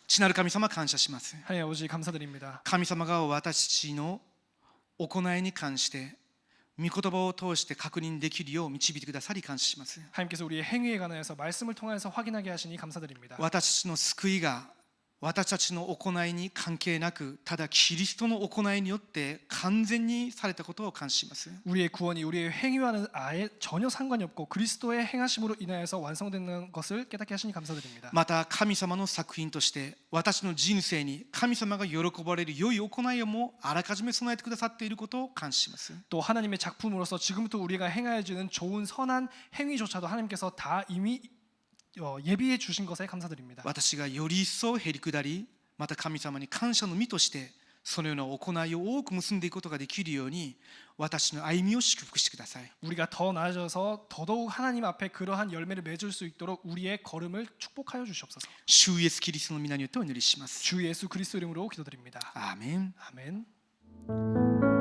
父なる神様、感謝します。 하나님 아버지 감사드립니다. 神様が私の行いに関して御言葉を通して確認できるよう導いてくださり感謝します。 하나님께서 우리의 행위에 관하여서 말씀을 통해서 확인하게 하시니 감사드립니다. 私たちの救いが私たちの行いに関係なく、ただキリストの行いによって完全にされたことを感謝します。 우리의 구원이 우리의 행위와는 아예 전혀 상관이 없고 그리스도의 행하심으로 인하여서 완성되는 것을 깨닫게 하시니 감사드립니다. また神様の作品として私の人生に神様が喜ばれる良い行いをもあらかじめ備えてくださっていることを感謝します。 또 하나님의 작품으로서 지금부터 우리가 행하여지는 좋은 선한 행위조차도 하나님께서 다 이미 예비해 주신 것에 감사드립니다. 私がより一層へり下り、また神様に感謝の実としてそのような行いを多く結んでいくことができるように私の歩みを祝福してください。 우리가 더 나아져서 더더욱 하나님 앞에 그러한 열매를 맺을 수 있도록 우리의 걸음을 축복하여 주시옵소서. 主イエスキリストの皆によってお祈りします。 주 예수 그리스도 이름으로 기도드립니다. アーメン。 아멘.